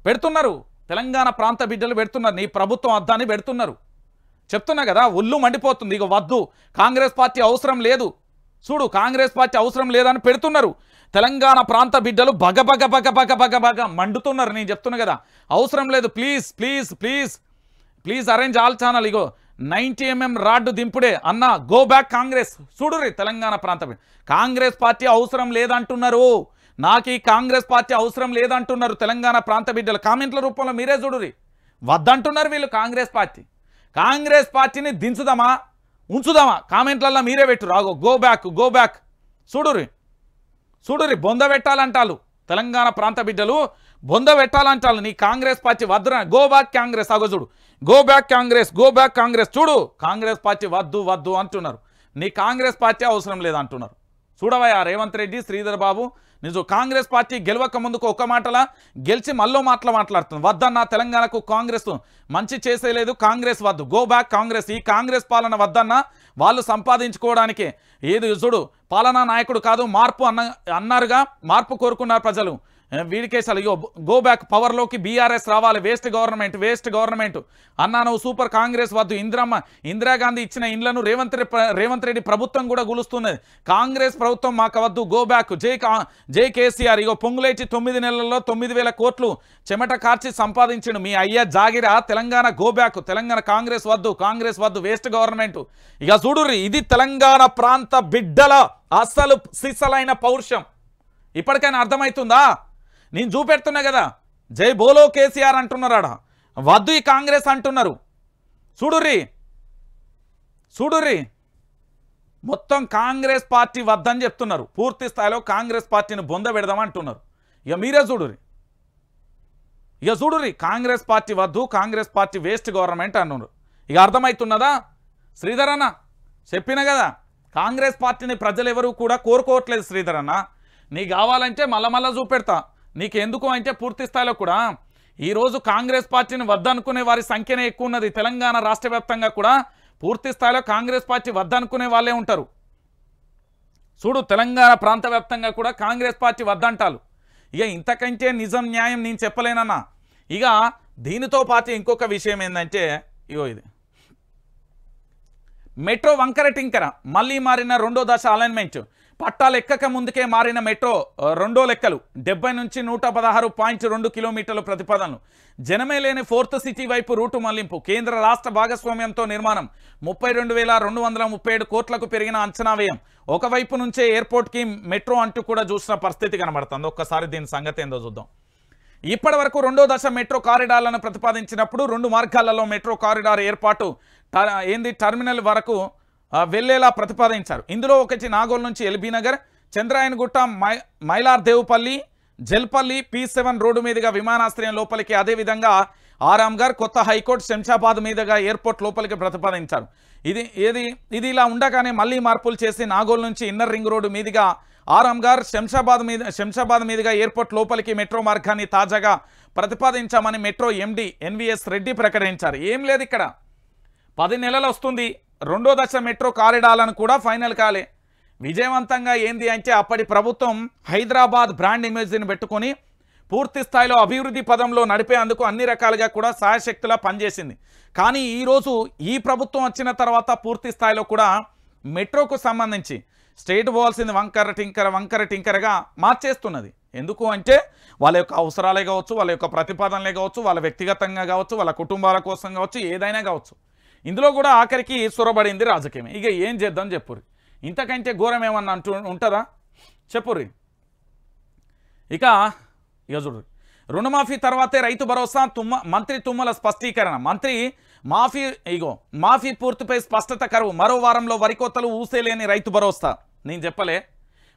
పెడుతున్నారు, తెలంగాణ ప్రాంత బిడ్డలు పెడుతున్నారు, నీ ప్రభుత్వం అద్దాన్ని పెడుతున్నారు. చెప్తున్నా కదా, ఒళ్ళు మండిపోతుంది. ఇక వద్దు, కాంగ్రెస్ పార్టీ అవసరం లేదు, చూడు కాంగ్రెస్ పార్టీ అవసరం లేదని పెడుతున్నారు. తెలంగాణ ప్రాంత బిడ్డలు బగ మండుతున్నారు. నేను చెప్తున్నా కదా, అవసరం లేదు, ప్లీజ్ అరేంజ్ ఆల్ ఛానల్. ఇగో 90 mm రాడ్డు దింపుడే అన్న, గో బ్యాక్ కాంగ్రెస్. చూడుర్రి తెలంగాణ ప్రాంత కాంగ్రెస్ పార్టీ అవసరం లేదంటున్నారు, నాకు ఈ కాంగ్రెస్ పార్టీ అవసరం లేదంటున్నారు తెలంగాణ ప్రాంత బిడ్డలు. కామెంట్ల రూపంలో మీరే చూడుర్రి, వద్దంటున్నారు వీళ్ళు. కాంగ్రెస్ పార్టీని దించుదామా ఉంచుదామా కామెంట్లల్లో మీరే పెట్టు. రాగో గో బ్యాక్ చూడుర్రి బొంద పెట్టాలంటారు తెలంగాణ ప్రాంత బిడ్డలు, బొంద పెట్టాలంటారు. నీ కాంగ్రెస్ పార్టీ వద్దురా, గో బ్యాక్ కాంగ్రెస్. అగో చూడు, గో బ్యాక్ కాంగ్రెస్. చూడు కాంగ్రెస్ పార్టీ వద్దు అంటున్నారు, నీ కాంగ్రెస్ పార్టీ అవసరం లేదంటున్నారు. చూడవయ్యా రేవంత్ రెడ్డి, శ్రీధర్ బాబు, నిజం కాంగ్రెస్ పార్టీ గెలవక ముందుకు ఒక మాటలా గెలిచి మళ్ళీ మాట్లాడుతుంది. వద్దన్న తెలంగాణకు కాంగ్రెస్ మంచి చేసేలేదు, కాంగ్రెస్ వద్దు, గో బ్యాక్ కాంగ్రెస్. ఈ కాంగ్రెస్ పాలన వద్దన్న, వాళ్ళు సంపాదించుకోవడానికే. ఏది చూడు, పాలనా నాయకుడు కాదు, మార్పు అన్నారుగా, మార్పు కోరుకున్నారు ప్రజలు. వీడికేసాలు ఇగో గో బ్యాక్, పవర్లోకి బీఆర్ఎస్ రావాలి, వేస్ట్ గవర్నమెంట్ అన్నా, నువ్వు సూపర్ కాంగ్రెస్ వద్దు. ఇందిరాగాంధీ ఇచ్చిన ఇండ్లను రేవంత్ రెడ్డి ప్రభుత్వం కూడా గులుస్తున్నది, కాంగ్రెస్ ప్రభుత్వం మాకు వద్దు, గో బ్యాక్. జై కేసీఆర్. ఇగో పొంగులేచి 9 నెలల్లో 9,000 కోట్లు చెమట కార్చి సంపాదించడు మీ అయ్యా జాగిరా. తెలంగాణ గో బ్యాక్, తెలంగాణ కాంగ్రెస్ వద్దు, వేస్ట్ గవర్నమెంట్. ఇక చూడుర్రి, ఇది తెలంగాణ ప్రాంత బిడ్డల అసలు సిసలైన పౌరుషం. ఇప్పటికైనా అర్థమవుతుందా? నేను చూపెడుతున్నా కదా, జై బోలో కేసీఆర్ అంటున్నారాడ, వద్దు ఈ కాంగ్రెస్ అంటున్నారు. చూడుర్రి మొత్తం కాంగ్రెస్ పార్టీ వద్దని చెప్తున్నారు. పూర్తి స్థాయిలో కాంగ్రెస్ పార్టీని బొంద పెడదామంటున్నారు. ఇక మీరే చూడుర్రి కాంగ్రెస్ పార్టీ వద్దు, కాంగ్రెస్ పార్టీ వేస్ట్ గవర్నమెంట్ అన్నారు. ఇక అర్థమవుతున్నదా? శ్రీధర్ అన్న చెప్పిన కదా, కాంగ్రెస్ పార్టీని ప్రజలు ఎవరు కూడా కోరుకోవట్లేదు. శ్రీధర్ అన్న నీకు కావాలంటే మళ్ళా చూపెడతా. నీకు ఎందుకు అంటే పూర్తి స్థాయిలో కూడా ఈరోజు కాంగ్రెస్ పార్టీని వద్దనుకునే వారి సంఖ్యనే ఎక్కువ ఉన్నది. తెలంగాణ రాష్ట్ర వ్యాప్తంగా కూడా పూర్తి స్థాయిలో కాంగ్రెస్ పార్టీ వద్దనుకునే వాళ్ళే ఉంటారు. చూడు తెలంగాణ ప్రాంత వ్యాప్తంగా కూడా కాంగ్రెస్ పార్టీ వద్దంటారు. ఇక ఇంతకంటే నిజం న్యాయం నేను చెప్పలేనన్నా. ఇక దీనితో పాటు ఇంకొక విషయం ఏంటంటే, ఇగో ఇది మెట్రో వంకర టింకర మళ్ళీ మారిన 2వ దశ అలైన్మెంట్. పట్టాలు ఎక్కక ముందుకే మారిన మెట్రో రెండో లెక్కలు 70 నుంచి 116.2 కిలోమీటర్ల ప్రతిపాదనలు. జనమే లేని 4th సిటీ వైపు రూటు మళ్లింపు. కేంద్ర రాష్ట్ర భాగస్వామ్యంతో నిర్మాణం. 32,237 కోట్లకు పెరిగిన అంచనా వ్యయం. ఒకవైపు నుంచే ఎయిర్పోర్ట్కి మెట్రో అంటూ కూడా చూసిన పరిస్థితి కనబడుతుంది. ఒక్కసారి దీని సంగతి ఏందో చూద్దాం. ఇప్పటి వరకు 2వ దశ మెట్రో కారిడార్లను ప్రతిపాదించినప్పుడు 2 మార్గాలలో మెట్రో కారిడార్ ఏర్పాటు టర్మినల్ వరకు వెళ్లేలా ప్రతిపాదించారు. ఇందులో ఒకటి నాగోల్ నుంచి LB Nagar, Chandrayangutta, Mylardevpally, Jalpally, P7 road మీదుగా విమానాశ్రయం లోపలికి, అదేవిధంగా ఆరాంఘర్, కొత్త హైకోర్టు, శంషాబాద్ మీదుగా ఎయిర్పోర్ట్ లోపలికి ప్రతిపాదించారు. ఇది ఇలా ఉండగానే మళ్ళీ మార్పులు చేసి నాగోల్ నుంచి ఇన్నర్ రింగ్ రోడ్డు మీదుగా గారు శంషాబాద్ మీదుగా ఎయిర్పోర్ట్ లోపలికి మెట్రో మార్గాన్ని తాజాగా ప్రతిపాదించామని మెట్రో ఎండి ఎన్వీఎస్ రెడ్డి ప్రకటించారు. ఏం లేదు, ఇక్కడ 10 నెలలు వస్తుంది. 2వ దశ మెట్రో కారిడార్లను కూడా ఫైనల్ కాలే. విజయవంతంగా ఏంది అంటే అప్పటి ప్రభుత్వం హైదరాబాద్ బ్రాండ్ ఇమేజ్ని పెట్టుకొని పూర్తి స్థాయిలో అభివృద్ధి పదంలో నడిపేందుకు అన్ని రకాలుగా కూడా సాయశక్తులా పనిచేసింది. కానీ ఈరోజు ఈ ప్రభుత్వం వచ్చిన తర్వాత పూర్తి స్థాయిలో కూడా మెట్రోకు సంబంధించి స్టేట్ పోవాల్సింది వంకర టింకరగా మార్చేస్తున్నది. ఎందుకు అంటే వాళ్ళ యొక్క అవసరాలే కావచ్చు, వాళ్ళ యొక్క ప్రతిపాదనలే కావచ్చు, వాళ్ళ వ్యక్తిగతంగా కావచ్చు, వాళ్ళ కుటుంబాల కోసం కావచ్చు, ఏదైనా కావచ్చు. ఇందులో కూడా ఆఖరికి సొరబడింది రాజకీయం. ఇక ఏం చేద్దాం చెప్పుర్రి, ఇంతకంటే ఘోరం ఏమన్నా ఉంటుందా చెప్పుర్రి. ఇక చూడు, రుణమాఫీ తర్వాతే రైతు భరోసా. మంత్రి తుమ్మల స్పష్టీకరణ. మాఫీ పూర్తిపై స్పష్టత కరువు. మరో వారంలో వరి కోతలు ఊసేలేని రైతు భరోసా. నేను చెప్పలే,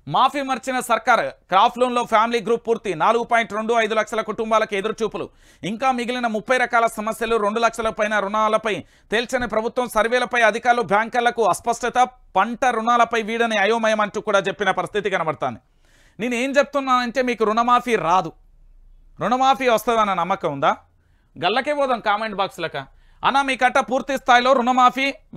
మాఫీ మర్చిన సర్కార్. క్రాప్ లోన్లో ఫ్యామిలీ గ్రూప్ పూర్తి. 4.25 లక్షల కుటుంబాలకు ఎదురుచూపులు. ఇంకా మిగిలిన 30 రకాల సమస్యలు. 2 లక్షల పైన రుణాలపై తేల్చని ప్రభుత్వం. సర్వేలపై అధికారులు, బ్యాంకర్లకు అస్పష్టత. పంట రుణాలపై వీడని అయోమయం అంటూ కూడా చెప్పిన పరిస్థితి కనబడుతుంది. నేను ఏం చెప్తున్నానంటే మీకు రుణమాఫీ రాదు, రుణమాఫీ వస్తుందన్న నమ్మకం ఉందా? గల్లకే పోదాం కామెంట్ బాక్స్లక. అన్న మీకట్ట పూర్తి స్థాయిలో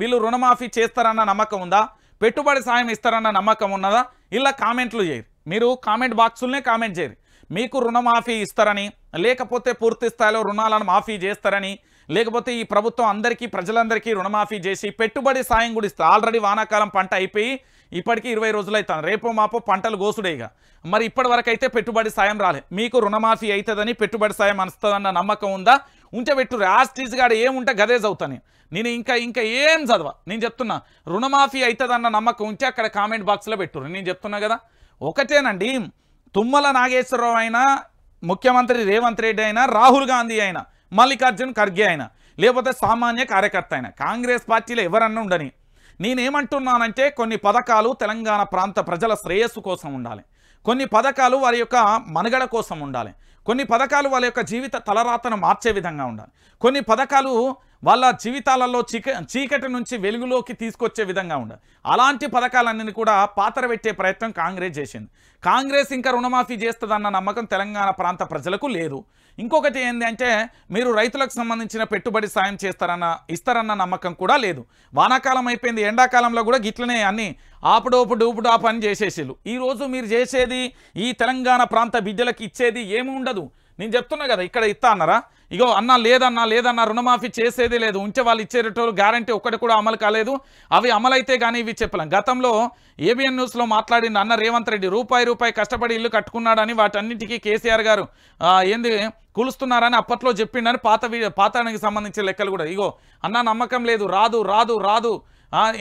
వీళ్ళు రుణమాఫీ చేస్తారన్న నమ్మకం ఉందా? పెట్టుబడి సాయం ఇస్తారన్న నమ్మకం ఉన్నదా? ఇలా కామెంట్లు చేయరు. మీరు కామెంట్ బాక్సులనే కామెంట్ చేయరు. మీకు రుణమాఫీ ఇస్తారని, లేకపోతే పూర్తి స్థాయిలో రుణాలను మాఫీ చేస్తారని, లేకపోతే ఈ ప్రభుత్వం అందరికీ ప్రజలందరికీ రుణమాఫీ చేసి పెట్టుబడి సాయం కూడా ఇస్తారు. ఆల్రెడీ వానాకాలం పంట అయిపోయి ఇప్పటికీ 20 రోజులు అవుతాను. రేపో మాపో పంటలు గోసుడేగా. మరి ఇప్పటి వరకు అయితే పెట్టుబడి సాయం రాలే. మీకు రుణమాఫీ అవుతుందని, పెట్టుబడి సాయం వస్తుందన్న నమ్మకం ఉందా? ఉంచబెట్టురు. యాస్టీస్గా ఏముంటే గదేజ్ అవుతాను నేను. ఇంకా ఏం చదవ. నేను చెప్తున్నా, రుణమాఫీ అవుతుందన్న నమ్మకం ఉంటే అక్కడ కామెంట్ బాక్స్లో పెట్టురు. నేను చెప్తున్నా కదా, ఒకటేనండి. తుమ్మల నాగేశ్వరరావు అయినా, ముఖ్యమంత్రి రేవంత్ రెడ్డి అయినా, రాహుల్ గాంధీ అయినా, మల్లికార్జున్ ఖర్గే అయినా, లేకపోతే సామాన్య కార్యకర్త అయినా, కాంగ్రెస్ పార్టీలో ఎవరన్నా ఉండని, నేనేమంటున్నానంటే కొన్ని పథకాలు తెలంగాణ ప్రాంత ప్రజల శ్రేయస్సు కోసం ఉండాలి. కొన్ని పథకాలు వారి యొక్క మనుగడ కోసం ఉండాలి. కొన్ని పథకాలు వాళ్ళ యొక్క జీవిత తలరాతను మార్చే విధంగా ఉండాలి. కొన్ని పథకాలు వాళ్ళ జీవితాలలో చీకటి నుంచి వెలుగులోకి తీసుకొచ్చే విధంగా ఉండాలి. అలాంటి పథకాలన్నీ కూడా పాతరబెట్టే ప్రయత్నం కాంగ్రెస్ చేసింది. కాంగ్రెస్ ఇంకా రుణమాఫీ చేస్తుందన్న నమ్మకం తెలంగాణ ప్రాంత ప్రజలకు లేదు. ఇంకొకటి ఏంటి అంటే మీరు రైతులకు సంబంధించిన పెట్టుబడి సాయం ఇస్తారన్న నమ్మకం కూడా లేదు. వానాకాలం అయిపోయింది, ఎండాకాలంలో కూడా గిట్లనే అన్ని ఆపుడోపుడు ఆ పని చేసేసిళ్ళు. ఈరోజు మీరు చేసేది ఈ తెలంగాణ ప్రాంత బిడ్డలకు ఇచ్చేది ఏమి ఉండదు. నేను చెప్తున్నా కదా, ఇక్కడ ఇస్తా అన్నారా? ఇగో అన్నా లేదన్నా రుణమాఫీ చేసేదే లేదు. ఉంచే వాళ్ళు ఇచ్చేటోళ్ళు గ్యారంటీ ఒక్కటి కూడా అమలు కాలేదు. అవి అమలైతే కానీ ఇవి చెప్పలేం. గతంలో ఏబిఎన్ న్యూస్లో మాట్లాడిన అన్న రేవంత్ రెడ్డి రూపాయి కష్టపడి ఇల్లు కట్టుకున్నాడని, వాటన్నిటికీ కేసీఆర్ గారు ఏంది కూలుస్తున్నారని అప్పట్లో చెప్పిండని పాతానికి సంబంధించిన లెక్కలు కూడా. ఇగో అన్న నమ్మకం లేదు, రాదు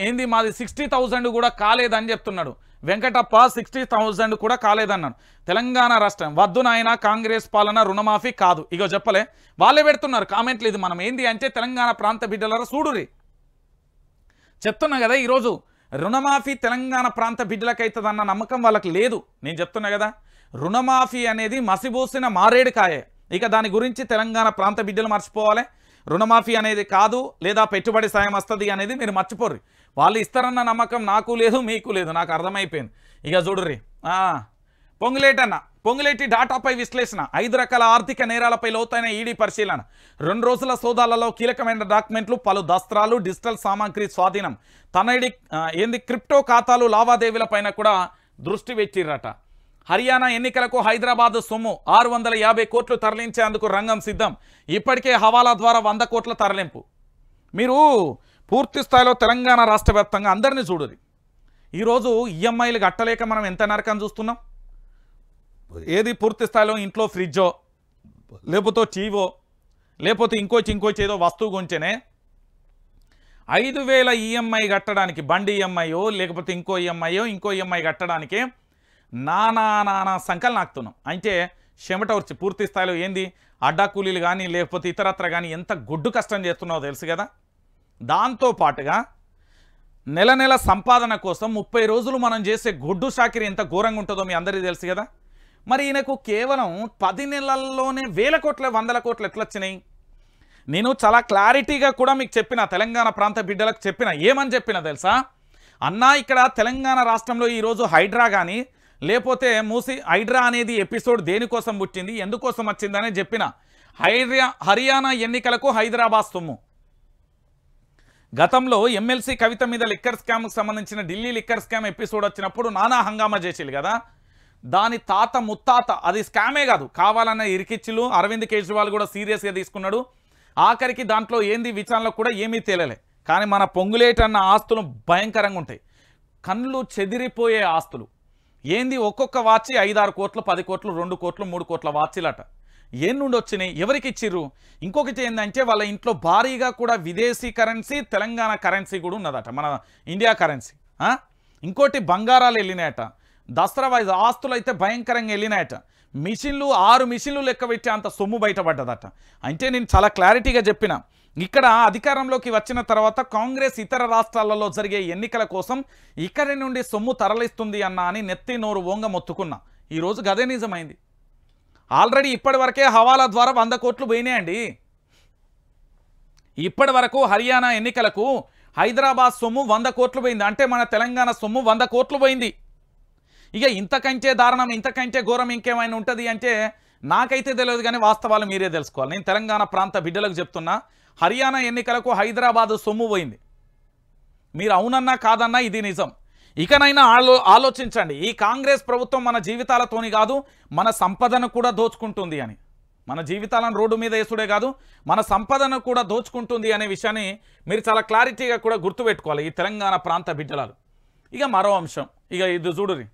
ఏంది మాది 60,000 కూడా కాలేదని చెప్తున్నాడు వెంకటప్ప. 60,000 కూడా కాలేదన్నాడు. తెలంగాణ రాష్ట్రం వద్దు నాయన కాంగ్రెస్ పాలన, రుణమాఫీ కాదు. ఇగో చెప్పలే, వాళ్ళే పెడుతున్నారు కామెంట్లు. ఇది మనం ఏంది అంటే తెలంగాణ ప్రాంత బిడ్డలారా చూడురి, చెప్తున్నా కదా. ఈరోజు రుణమాఫీ తెలంగాణ ప్రాంత బిడ్డలకైతుందన్న నమ్మకం వాళ్ళకి లేదు. నేను చెప్తున్నా కదా, రుణమాఫీ అనేది మసిబూసిన మారేడు కాయే. ఇక దాని గురించి తెలంగాణ ప్రాంత బిడ్డలు మర్చిపోవాలి. రుణమాఫీ అనేది కాదు, లేదా పెట్టుబడి సాయం వస్తుంది అనేది మీరు మర్చిపోర్రి. వాళ్ళు ఇస్తారన్న నమ్మకం నాకు లేదు, మీకు లేదు, నాకు అర్థమైపోయింది. ఇక చూడుర్రి, పొంగులేటి డాటాపై విశ్లేషణ. 5 రకాల ఆర్థిక నేరాలపై లోతైన ఈడీ పరిశీలన. 2 రోజుల సోదాలలో కీలకమైన డాక్యుమెంట్లు, పలు దస్త్రాలు, డిజిటల్ సామాగ్రి స్వాధీనం. క్రిప్టో ఖాతాలు లావాదేవీలపైన కూడా దృష్టి పెట్టిరట. హర్యానా ఎన్నికలకు హైదరాబాద్ సొమ్ము 650 కోట్లు తరలించేందుకు రంగం సిద్ధం. ఇప్పటికే హవాలా ద్వారా 100 కోట్ల తరలింపు. మీరు పూర్తి స్థాయిలో తెలంగాణ రాష్ట్ర వ్యాప్తంగా అందరినీ చూడురి. ఈరోజు ఈఎంఐలు కట్టలేక మనం ఎంత నరకం చూస్తున్నాం. ఏది పూర్తి స్థాయిలో ఇంట్లో ఫ్రిడ్జో, లేకపోతే టీవో, లేకపోతే ఇంకోచి ఏదో వస్తువు కొంచెనే 5,000 ఈఎంఐ కట్టడానికి, బండి ఈఎంఐయో లేకపోతే ఇంకో ఈఎంఐ కట్టడానికే నానా సంకలు నాకుతున్నాం. అంటే చెమట వచ్చి పూర్తి స్థాయిలో ఏంది అడ్డా కూలీలు కానీ లేకపోతే ఇతరత్ర కానీ ఎంత గొడ్డు కష్టం చేస్తున్నావో తెలుసు కదా. దాంతోపాటుగా నెల సంపాదన కోసం 30 రోజులు మనం చేసే గొడ్డు షాకిరి ఎంత ఘోరంగా ఉంటుందో మీ అందరికీ తెలుసు కదా. మరి ఈయనకు కేవలం 10 నెలల్లోనే 1,000 కోట్ల 100 కోట్లు ఎట్లా వచ్చినాయి? నేను చాలా క్లారిటీగా కూడా మీకు చెప్పిన, తెలంగాణ ప్రాంత బిడ్డలకు చెప్పిన, ఏమని చెప్పిన తెలుసా అన్నా, ఇక్కడ తెలంగాణ రాష్ట్రంలో ఈరోజు హైడ్రా కానీ లేకపోతే మూసి హైడ్రా అనేది ఎపిసోడ్ దేనికోసం పుట్టింది, ఎందుకోసం వచ్చిందని చెప్పిన. హర్యానా ఎన్నికలకు హైదరాబాద్ సొమ్ము. గతంలో ఎమ్మెల్సీ కవిత మీద లిక్కర్ స్కామ్కి సంబంధించిన ఢిల్లీ లిక్కర్ స్కామ్ ఎపిసోడ్ వచ్చినప్పుడు నానా హంగామా చేసిల్లు కదా, దాని తాత ముత్తాత అది స్కామే కాదు, కావాలన్న ఇరికిచ్చిలు. అరవింద్ కేజ్రీవాల్ కూడా సీరియస్గా తీసుకున్నాడు. ఆఖరికి దాంట్లో ఏంది విచారణలో కూడా ఏమీ తేలలే. కానీ మన పొంగులేటన్న ఆస్తులు భయంకరంగా ఉంటాయి, కళ్ళు చెదిరిపోయే ఆస్తులు. ఏంది ఒక్కొక్క వాచి 5-6 కోట్లు, 10 కోట్లు, 2 కోట్లు, 3 కోట్ల వాచీలట. ఏం నుండి వచ్చినాయి, ఎవరికి ఇచ్చిర్రు? ఇంకొకటి ఏంటంటే వాళ్ళ ఇంట్లో భారీగా కూడా విదేశీ కరెన్సీ, తెలంగాణ కరెన్సీ కూడా ఉన్నదట, మన ఇండియా కరెన్సీ. ఇంకోటి బంగారాలు వెళ్ళినాయట, దసరా వైజ్ ఆస్తులు అయితే భయంకరంగా వెళ్ళినాయట. మిషన్లు 6 మిషన్లు లెక్క పెట్టే అంత సొమ్ము బయటపడ్డదట. అంటే నేను చాలా క్లారిటీగా చెప్పిన, ఇక్కడ అధికారంలోకి వచ్చిన తర్వాత కాంగ్రెస్ ఇతర రాష్ట్రాలలో జరిగే ఎన్నికల కోసం ఇక్కడి నుండి సొమ్ము తరలిస్తుంది అన్న అని నెత్తి నోరు ఓంగ మొత్తుకున్నా. ఈరోజు గదే నిజమైంది. ఆల్రెడీ ఇప్పటి వరకే హవాలా ద్వారా 100 కోట్లు పోయినాయండి. ఇప్పటి వరకు హర్యానా ఎన్నికలకు హైదరాబాద్ సొమ్ము 100 కోట్లు పోయింది. అంటే మన తెలంగాణ సొమ్ము 100 కోట్లు పోయింది. ఇక ఇంతకంటే దారుణం, ఇంతకంటే ఘోరం ఇంకేమైనా ఉంటుంది అంటే నాకైతే తెలియదు, కానీ వాస్తవాలు మీరే తెలుసుకోవాలి. నేను తెలంగాణ ప్రాంత బిడ్డలకు చెప్తున్నా, హర్యానా ఎన్నికలకు హైదరాబాద్ సొమ్ము పోయింది. మీరు అవునన్నా కాదన్నా ఇది నిజం. ఇకనైనా ఆలోచించండి. ఈ కాంగ్రెస్ ప్రభుత్వం మన జీవితాలతోని కాదు, మన సంపదను కూడా దోచుకుంటుంది అని. మన జీవితాలను రోడ్డు మీద వేసుడే కాదు, మన సంపదను కూడా దోచుకుంటుంది అనే విషయాన్ని మీరు చాలా క్లారిటీగా కూడా గుర్తుపెట్టుకోవాలి ఈ తెలంగాణ ప్రాంత బిడ్డలాలు. ఇక మరో అంశం, ఇక ఇది చూడురి.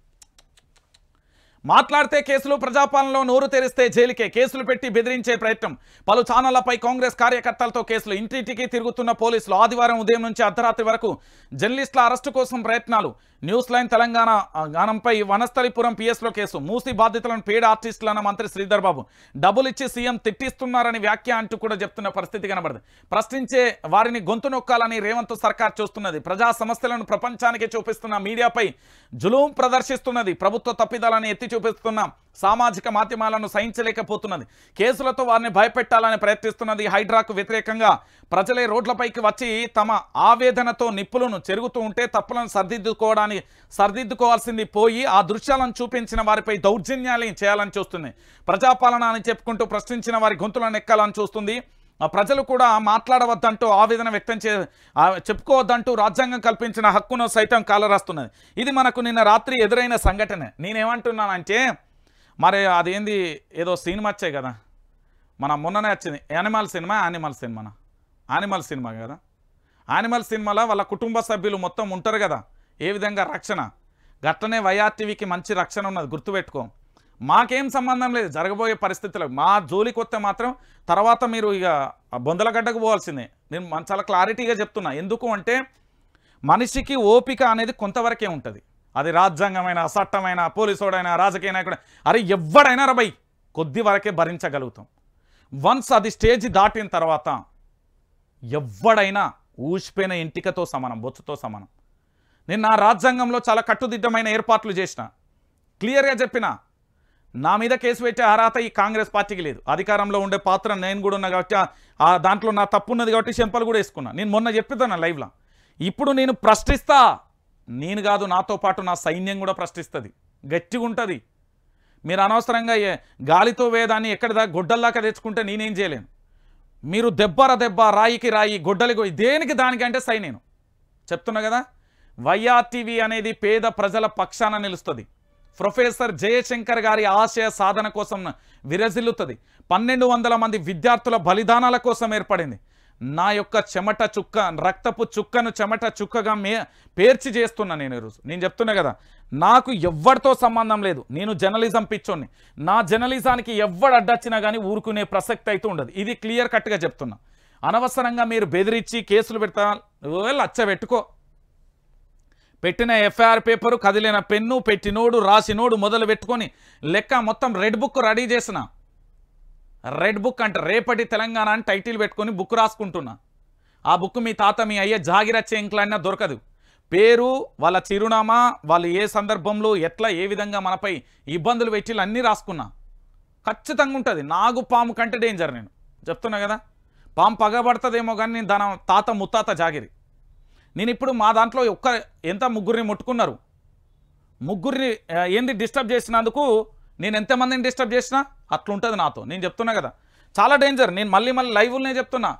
మాట్లాడితే కేసులు, ప్రజాపాలనలో నోరు తెరిస్తే జైలుకే, కేసులు పెట్టి బెదిరించే ప్రయత్నం. పలు ఛానళ్లపై కాంగ్రెస్ కార్యకర్తలతో కేసులు. ఇంటింటికి తిరుగుతున్న పోలీసులు. ఆదివారం ఉదయం నుంచి అర్ధరాత్రి వరకు జర్నలిస్టుల అరెస్టు కోసం ప్రయత్నాలు. న్యూస్ లైన్ తెలంగాణ గానంపై వనస్థలిపురం పిఎస్లో కేసు. మూసి బాధితులను పేడ ఆర్టిస్టులన్న మంత్రి శ్రీధర్ బాబు. డబ్బులు ఇచ్చి సీఎం తిట్టిస్తున్నారని వ్యాఖ్య అంటూ కూడా చెప్తున్న పరిస్థితి కనబడదు. ప్రశ్నించే వారిని గొంతు నొక్కాలని రేవంత్ సర్కార్ చూస్తున్నది. ప్రజా సమస్యలను ప్రపంచానికి చూపిస్తున్న మీడియాపై జులుం ప్రదర్శిస్తున్నది. ప్రభుత్వ తప్పిదాలను ఎత్తి చూపిస్తున్న సామాజిక మాధ్యమాలను సహించలేకపోతున్నది. కేసులతో వారిని భయపెట్టాలని ప్రయత్నిస్తున్నది. హైడ్రాకు వ్యతిరేకంగా ప్రజలే రోడ్లపైకి వచ్చి తమ ఆవేదనతో నిప్పులను చెరుగుతూ ఉంటే తప్పులను సరిదిద్దుకోవాల్సింది పోయి ఆ దృశ్యాలను చూపించిన వారిపై దౌర్జన్యాలు చేయాలని చూస్తుంది. ప్రజాపాలన అని చెప్పుకుంటూ ప్రశ్నించిన వారి గొంతులను ఎక్కాలని చూస్తుంది. ప్రజలు కూడా మాట్లాడవద్దంటూ ఆవేదన వ్యక్తం చెప్పుకోవద్దంటూ రాజ్యాంగం కల్పించిన హక్కును సైతం కాలరాస్తున్నది. ఇది మనకు నిన్న రాత్రి ఎదురైన సంఘటన. నేనేమంటున్నానంటే, మరి అదేంది ఏదో సినిమా వచ్చాయి కదా, మన మొన్ననే వచ్చింది యానిమల్ సినిమా కదా. యానిమల్ సినిమాలో వాళ్ళ కుటుంబ సభ్యులు మొత్తం ఉంటారు కదా, ఏ విధంగా రక్షణ, గట్టనే వైఆర్టీవీకి మంచి రక్షణ ఉన్నది, గుర్తుపెట్టుకో. మాకేం సంబంధం లేదు జరగబోయే పరిస్థితులకు. మా జోలికి వస్తే మాత్రం తర్వాత మీరు ఇక బొందలగడ్డకు పోవాల్సిందే. నేను చాలా క్లారిటీగా చెప్తున్నా. ఎందుకు అంటే మనిషికి ఓపిక అనేది కొంతవరకే ఉంటుంది. అది రాజ్యాంగమైన, చట్టమైన, పోలీసోడైనా, రాజకీయ నాయకుడు, అరే ఎవడైనా రబై కొద్ది వరకే భరించగలుగుతాం. వన్స్ అది స్టేజ్ దాటిన తర్వాత ఎవడైనా ఊసిపోయిన ఇంటికతో సమానం, బొచ్చుతో సమానం. నేను నా రాజ్యాంగంలో చాలా కట్టుదిట్టమైన ఏర్పాట్లు చేసిన, క్లియర్గా చెప్పిన. నా మీద కేసు పెట్టే అర్హత ఈ కాంగ్రెస్ పార్టీకి లేదు. అధికారంలో ఉండే పాత్ర నేను కూడా ఉన్నా కాబట్టి దాంట్లో నా తప్పు ఉన్నది కాబట్టి చెంపలు కూడా వేసుకున్నా. నేను మొన్న చెప్పిద్దాను లైవ్లో. ఇప్పుడు నేను ప్రశ్నిస్తా, నేను కాదు నాతో పాటు నా సైన్యం కూడా ప్రశ్నిస్తుంది, గట్టిగా ఉంటుంది. మీరు అనవసరంగా గాలితో వేదాన్ని ఎక్కడిదా గొడ్డల్లాగా తెచ్చుకుంటే నేనేం చేయలేను. మీరు దెబ్బ రాయికి రాయి, గొడ్డలికి దేనికి దానికంటే సై. నేను చెప్తున్నా కదా, వైఆర్టీవీ అనేది పేద ప్రజల పక్షాన నిలుస్తుంది. ప్రొఫెసర్ జయశంకర్ గారి ఆశయ సాధన కోసం విరజిల్లుతుంది. 1200 మంది విద్యార్థుల బలిదానాల కోసం ఏర్పడింది. నా యొక్క చెమట చుక్క, రక్తపు చుక్కను చెమట చుక్కగా పేర్చి చేస్తున్నా నేను ఈరోజు. నేను చెప్తున్నా కదా, నాకు ఎవ్వరితో సంబంధం లేదు. నేను జర్నలిజం పిచ్చోని. నా జర్నలిజానికి ఎవ్వడు అడ్డొచ్చినా కానీ ఊరుకునే ప్రసక్తి అయితే ఉండదు. ఇది క్లియర్ కట్గా చెప్తున్నా. అనవసరంగా మీరు బెదిరించి కేసులు పెడతా, లచ్చ పెట్టుకో. పెట్టిన ఎఫ్ఐఆర్ పేపరు, కదిలిన పెన్ను, పెట్టినోడు, రాసినోడు మొదలు పెట్టుకొని లెక్క మొత్తం రెడ్ బుక్ రెడీ చేసిన. రెడ్ బుక్ అంటే రేపటి తెలంగాణ అని టైటిల్ పెట్టుకొని బుక్ రాసుకుంటున్నా. ఆ బుక్ మీ తాత మీ అయ్యే జాగిరచ్చే ఇంక్లైనా దొరకదు. పేరు, వాళ్ళ చిరునామా, వాళ్ళు ఏ సందర్భంలో ఎట్లా ఏ విధంగా మనపై ఇబ్బందులు పెట్టి అన్నీ రాసుకున్నా. ఖచ్చితంగా ఉంటుంది. నాగు పాము కంటే డేంజర్. నేను చెప్తున్నా కదా, పాము పగబడుతుందేమో కానీ నేను దాని తాత ముత్తాత జాగిరి. నేను ఇప్పుడు మా దాంట్లో ఎంత ముగ్గురిని ముట్టుకున్నారు. ముగ్గురిని ఏంది డిస్టర్బ్ చేసినందుకు నేను ఎంతమందిని డిస్టర్బ్ చేసినా అట్లుంటుంది నాతో. నేను చెప్తున్నా కదా, చాలా డేంజర్. నేను మళ్ళీ లైవ్లోనే చెప్తున్నా,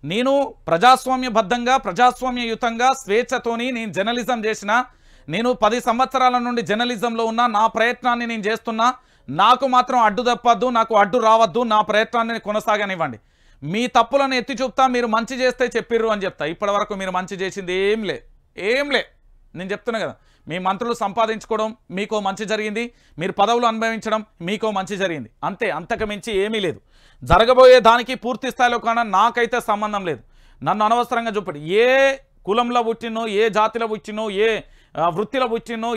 నేను ప్రజాస్వామ్యబద్ధంగా ప్రజాస్వామ్యయుతంగా స్వేచ్ఛతోని నేను జర్నలిజం చేసిన, నేను 10 సంవత్సరాల నుండి జర్నలిజంలో ఉన్నా, నా ప్రయత్నాన్ని నేను చేస్తున్నా. నాకు మాత్రం అడ్డు తప్పద్దు, నాకు అడ్డు రావద్దు, నా ప్రయత్నాన్ని కొనసాగనివ్వండి. మీ తప్పులను ఎత్తి చూపుతా, మీరు మంచి చేస్తే చెప్పిర్రు అని చెప్తా. ఇప్పటి వరకు మీరు మంచి చేసింది ఏం లే. నేను చెప్తున్నా కదా, మీ మంత్రులు సంపాదించుకోవడం మీకో మంచి జరిగింది, మీరు పదవులు అనుభవించడం మీకో మంచి జరిగింది, అంతే. అంతకు మించి ఏమీ లేదు. జరగబోయే దానికి పూర్తి స్థాయిలో కానీ నాకైతే సంబంధం లేదు. నన్ను అనవసరంగా చూపండి. ఏ కులంలో పుట్టినో, ఏ జాతిలో పుట్టినో, ఏ వృత్తిలో పుట్టినో,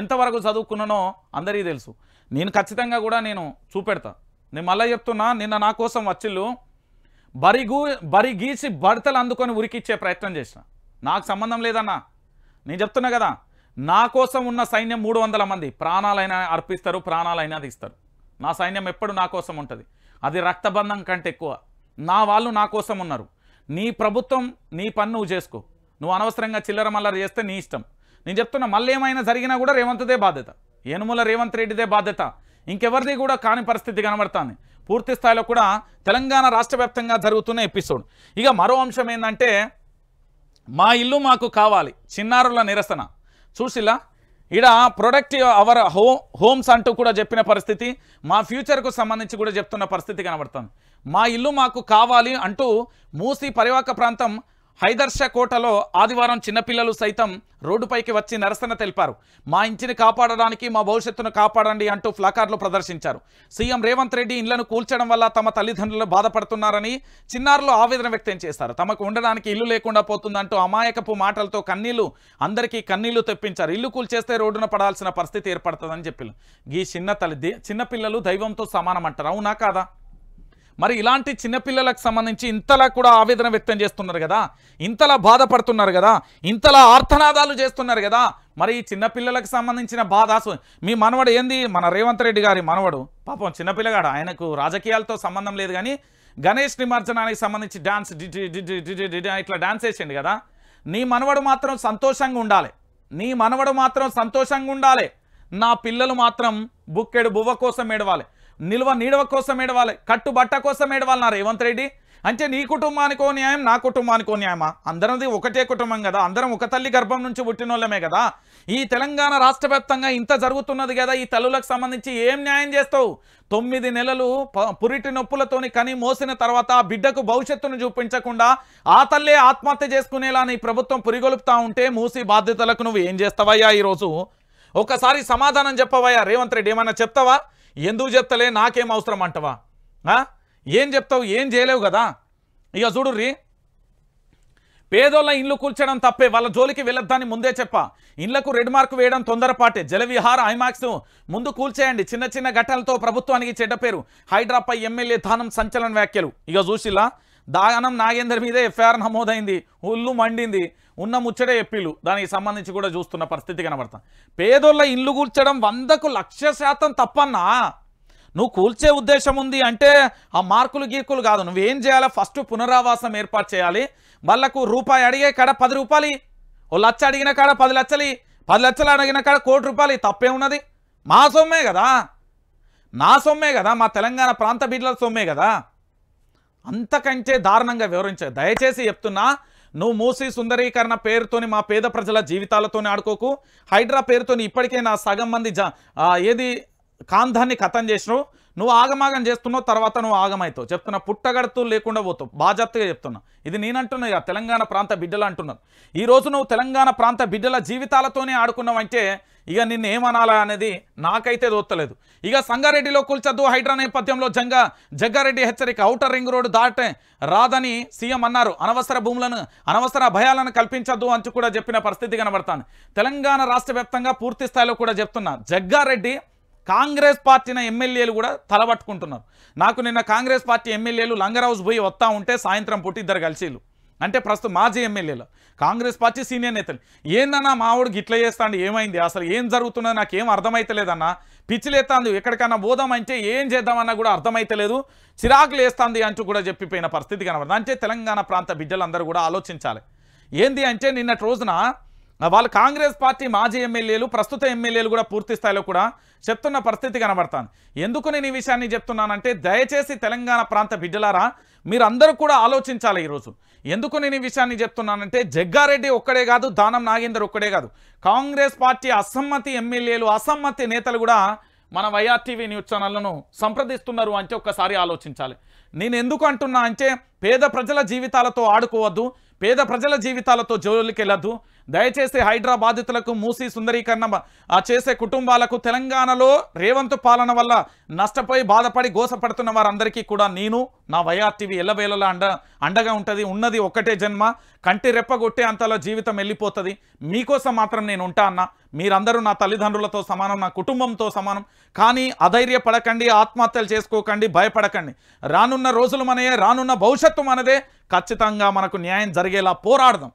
ఎంతవరకు చదువుకున్నానో అందరికీ తెలుసు. నేను ఖచ్చితంగా కూడా నేను చూపెడతా. నేను మళ్ళీ చెప్తున్నా, నిన్న నా కోసం వచ్చిళ్ళు బరి గీసి బడతలు అందుకొని ఉరికిచ్చే ప్రయత్నం చేసిన. నాకు సంబంధం లేదన్నా. నేను చెప్తున్నా కదా, నా కోసం ఉన్న సైన్యం 300 మంది ప్రాణాలైనా అర్పిస్తారు, ప్రాణాలైనా తీస్తారు. నా సైన్యం ఎప్పుడు నా కోసం ఉంటుంది. అది రక్తబంధం కంటే ఎక్కువ. నా వాళ్ళు నా కోసం ఉన్నారు. నీ ప్రభుత్వం నీ పని నువ్వు చేసుకో. నువ్వు అనవసరంగా చిల్లర మల్లర చేస్తే నీ ఇష్టం. నేను చెప్తున్నా, మళ్ళీ ఏమైనా జరిగినా కూడా రేవంత్దే బాధ్యత, యనుమల రేవంత్ రెడ్డిదే బాధ్యత, ఇంకెవరిది కూడా కాని పరిస్థితి కనబడుతుంది. పూర్తి స్థాయిలో కూడా తెలంగాణ రాష్ట్ర వ్యాప్తంగా జరుగుతున్న ఎపిసోడ్. ఇక మరో అంశం ఏంటంటే, మా ఇల్లు మాకు కావాలి, చిన్నారుల నిరసన. చూసిలా ఇడ ప్రొడక్టివ్ అవర్ హోమ్స్ అంటూ కూడా చెప్పిన పరిస్థితి, మా ఫ్యూచర్కు సంబంధించి కూడా చెప్తున్న పరిస్థితి కనబడుతుంది. మా ఇల్లు మాకు కావాలి అంటూ మూసి పరివాహక ప్రాంతం హైదర్షకోటలో ఆదివారం చిన్నపిల్లలు సైతం రోడ్డుపైకి వచ్చి నిరసన తెలిపారు. మా ఇంటిని కాపాడడానికి, మా భవిష్యత్తును కాపాడండి అంటూ ప్లాకార్డులు ప్రదర్శించారు. సీఎం రేవంత్ రెడ్డి ఇళ్లను కూల్చడం వల్ల తమ తల్లిదండ్రులు బాధపడుతున్నారని చిన్నారులు ఆవేదన వ్యక్తం చేశారు. తమకు ఉండడానికి ఇల్లు లేకుండా పోతుందంటూ అమాయకపు మాటలతో అందరికీ కన్నీళ్లు తెప్పించారు. ఇల్లు కూల్చేస్తే రోడ్డున పడాల్సిన పరిస్థితి ఏర్పడుతుందని చెప్పారు. ఈ చిన్నపిల్లలు దైవంతో సమానం అంటారు, అవునా కాదా? మరి ఇలాంటి చిన్నపిల్లలకు సంబంధించి ఇంతలా కూడా ఆవేదన వ్యక్తం చేస్తున్నారు కదా, ఇంతలా బాధపడుతున్నారు కదా, ఇంతలా ఆర్తనాదాలు చేస్తున్నారు కదా. మరి ఈ చిన్నపిల్లలకు సంబంధించిన బాధ, మీ మనవడు ఏంది, మన రేవంత్ రెడ్డి గారి మనవడు పాపం చిన్నపిల్లగాడు, ఆయనకు రాజకీయాలతో సంబంధం లేదు కానీ గణేష్ నిమజ్జనానికి సంబంధించి డాన్స్ ఇట్లా డాన్స్ వేసిండు కదా. నీ మనవడు మాత్రం సంతోషంగా ఉండాలి, నీ మనవడు మాత్రం సంతోషంగా ఉండాలి. నా పిల్లలు మాత్రం బుక్కెడు బువ్వ కోసం ఏడవాలి, నిల్వ నీడవ కోసం ఏడవాలి, కట్టుబట్ట కోసం ఏడవాలి నా రేవంత్ రెడ్డి. అంటే నీ కుటుంబానికో న్యాయం, నా కుటుంబానికో న్యాయమా? అందరిది ఒకటే కుటుంబం కదా, అందరం ఒక తల్లి గర్భం నుంచి పుట్టినోళ్ళమే కదా. ఈ తెలంగాణ రాష్ట్ర వ్యాప్తంగా ఇంత జరుగుతున్నది కదా, ఈ తల్లులకు సంబంధించి ఏం న్యాయం చేస్తావు? 9 నెలలు పురిటి నొప్పులతోని కని మోసిన తర్వాత ఆ బిడ్డకు భవిష్యత్తును చూపించకుండా ఆ తల్లే ఆత్మహత్య చేసుకునేలా నీ ప్రభుత్వం పురిగొలుపుతా ఉంటే మూసి బాధ్యతలకు నువ్వు ఏం చేస్తావయ్యా? ఈరోజు ఒకసారి సమాధానం చెప్పవయ్యా రేవంత్ రెడ్డి. ఏమన్నా చెప్తావా? ఎందుకు చెప్తలే, నాకేం అవసరం అంటవా? ఏం చెప్తావు? ఏం చేయలేవు కదా. ఇక చూడుర్రి, పేదోళ్ళ ఇల్లు కూల్చడం తప్పే, వాళ్ళ జోలికి వెళ్ళొద్దని ముందే చెప్పా. ఇళ్లకు రెడ్ మార్క్ వేయడం తొందరపాటే. జలవిహార్ ఐమాక్స్ ముందు కూల్చేయండి. చిన్న చిన్న ఘటనలతో ప్రభుత్వానికి చెడ్డ పేరు. హైడ్రాపై ఎమ్మెల్యే దానం సంచలన వ్యాఖ్యలు. ఇక చూసిలా, దానం నాగేందర్ మీదే ఎఫ్ఐఆర్ నమోదైంది, ఉల్లు మండింది, ఉన్న ముచ్చడే ఎప్పిలు. దానికి సంబంధించి కూడా చూస్తున్న పరిస్థితి కనబడతాం. పేదోళ్ళ ఇల్లు కూల్చడం 100% తప్పన్నా. నువ్వు కూల్చే ఉద్దేశం ఉంది అంటే ఆ మార్కులు గీర్కులు కాదు, నువ్వేం చేయాలి? ఫస్ట్ పునరావాసం ఏర్పాటు చేయాలి. వాళ్ళకు రూపాయి అడిగే కాడ 10 రూపాయలు, ఓ లక్ష అడిగిన కాడ 10 లక్షలు, 10 లక్షలు అడిగిన కాడ 1 కోటి రూపాయలు. తప్పే ఉన్నది? మా సొమ్మే కదా, నా సొమ్మే కదా, మా తెలంగాణ ప్రాంత బిడ్డల సొమ్మే కదా. అంతకంటే దారుణంగా వివరించే దయచేసి చెప్తున్నా, నువ్వు మూసి సుందరీకరణ పేరుతోని మా పేద ప్రజల జీవితాలతోని ఆడుకోకు. హైడ్రా పేరుతోని ఇప్పటికే నా సగం మంది ఏది కాంధాన్ని ఖతం చేసినావు. నువ్వు ఆగమాగం చేస్తున్నావు, తర్వాత నువ్వు ఆగమవుతావు. చెప్తున్నా, పుట్టగడుతూ లేకుండా పోతావు. బాధ్యతగా చెప్తున్నా. ఇది నేనంటున్నా, ఇక తెలంగాణ ప్రాంత బిడ్డలు అంటున్నారు. ఈరోజు నువ్వు తెలంగాణ ప్రాంత బిడ్డల జీవితాలతోనే ఆడుకున్నావంటే ఇక నిన్ను ఏమనాలా అనేది నాకైతే దోత్తలేదు. ఇక సంగారెడ్డిలో కూల్చొద్దు హైడ్రా నేపథ్యంలో జగ్గారెడ్డి హెచ్చరిక. ఔటర్ రింగ్ రోడ్డు దాటే రాదని సీఎం అన్నారు. అనవసర భూములను, అనవసర భయాలను కల్పించొద్దు అంటూ కూడా చెప్పిన పరిస్థితి కనబడుతుంది. తెలంగాణ రాష్ట్ర వ్యాప్తంగా పూర్తి స్థాయిలో కూడా చెప్తున్నా, జగ్గారెడ్డి కాంగ్రెస్ పార్టీన ఎమ్మెల్యేలు కూడా తలబట్టుకుంటున్నారు. నాకు నిన్న కాంగ్రెస్ పార్టీ ఎమ్మెల్యేలు లంగర్ హౌస్ పోయి వస్తూ ఉంటే సాయంత్రం పుట్టి ఇద్దరు కలిసిళ్ళు. అంటే ప్రస్తుతం మాజీ ఎమ్మెల్యేలు, కాంగ్రెస్ పార్టీ సీనియర్ నేతలు. ఏందన్నా మావాడికి ఇట్లా చేస్తాండి, ఏమైంది, అసలు ఏం జరుగుతున్నది నాకేం అర్థమైతలేదన్నా, పిచ్చిలేస్తాంది, ఎక్కడికన్నా పోదామంటే ఏం చేద్దామన్నా కూడా అర్థమైతలేదు, చిరాకులు వేస్తుంది అంటూ కూడా చెప్పిపోయిన పరిస్థితి కనబడుతుంది. అంటే తెలంగాణ ప్రాంత బిడ్డలందరూ కూడా ఆలోచించాలి. ఏంది అంటే నిన్నటి రోజున వాళ్ళు కాంగ్రెస్ పార్టీ మాజీ ఎమ్మెల్యేలు ప్రస్తుత ఎమ్మెల్యేలు కూడా పూర్తి స్థాయిలో కూడా చెప్తున్న పరిస్థితి కనబడతాను. ఎందుకు నేను ఈ విషయాన్ని చెప్తున్నానంటే దయచేసి తెలంగాణ ప్రాంత బిడ్డలారా మీరందరూ కూడా ఆలోచించాలి ఈరోజు. ఎందుకు నేను ఈ విషయాన్ని చెప్తున్నానంటే జగ్గారెడ్డి ఒక్కడే కాదు, దానం నాగేందర్ ఒక్కడే కాదు, కాంగ్రెస్ పార్టీ అసమ్మతి ఎమ్మెల్యేలు అసమ్మతి నేతలు కూడా మన వైఆర్టీవీ న్యూస్ ఛానళ్లను సంప్రదిస్తున్నారు అంటే ఒక్కసారి ఆలోచించాలి. నేను ఎందుకు అంటున్నా అంటే పేద ప్రజల జీవితాలతో ఆడుకోవద్దు, పేద ప్రజల జీవితాలతో జోలికి వెళ్ళద్దు. దయచేసి హైడ్రా బాధితులకు మూసీ సుందరీకరణ చేసే కుటుంబాలకు తెలంగాణలో రేవంత్ పాలన వల్ల నష్టపోయి బాధపడి గోసపడుతున్న వారందరికీ కూడా నేను నా వైఆర్టీవీ ఎల్లవేళలా అండగా ఉంటుంది. ఉన్నది ఒక్కటే జన్మ, కంటి రెప్పగొట్టే అంతలో జీవితం వెళ్ళిపోతుంది. మీకోసం మాత్రం నేను ఉంటా అన్న. మీరందరూ నా తల్లిదండ్రులతో సమానం, నా కుటుంబంతో సమానం. కానీ అధైర్యపడకండి, ఆత్మహత్యలు చేసుకోకండి, భయపడకండి. రానున్న రోజులు మనయే, రానున్న భవిష్యత్తు మనదే. ఖచ్చితంగా మనకు న్యాయం జరిగేలా పోరాడదాం.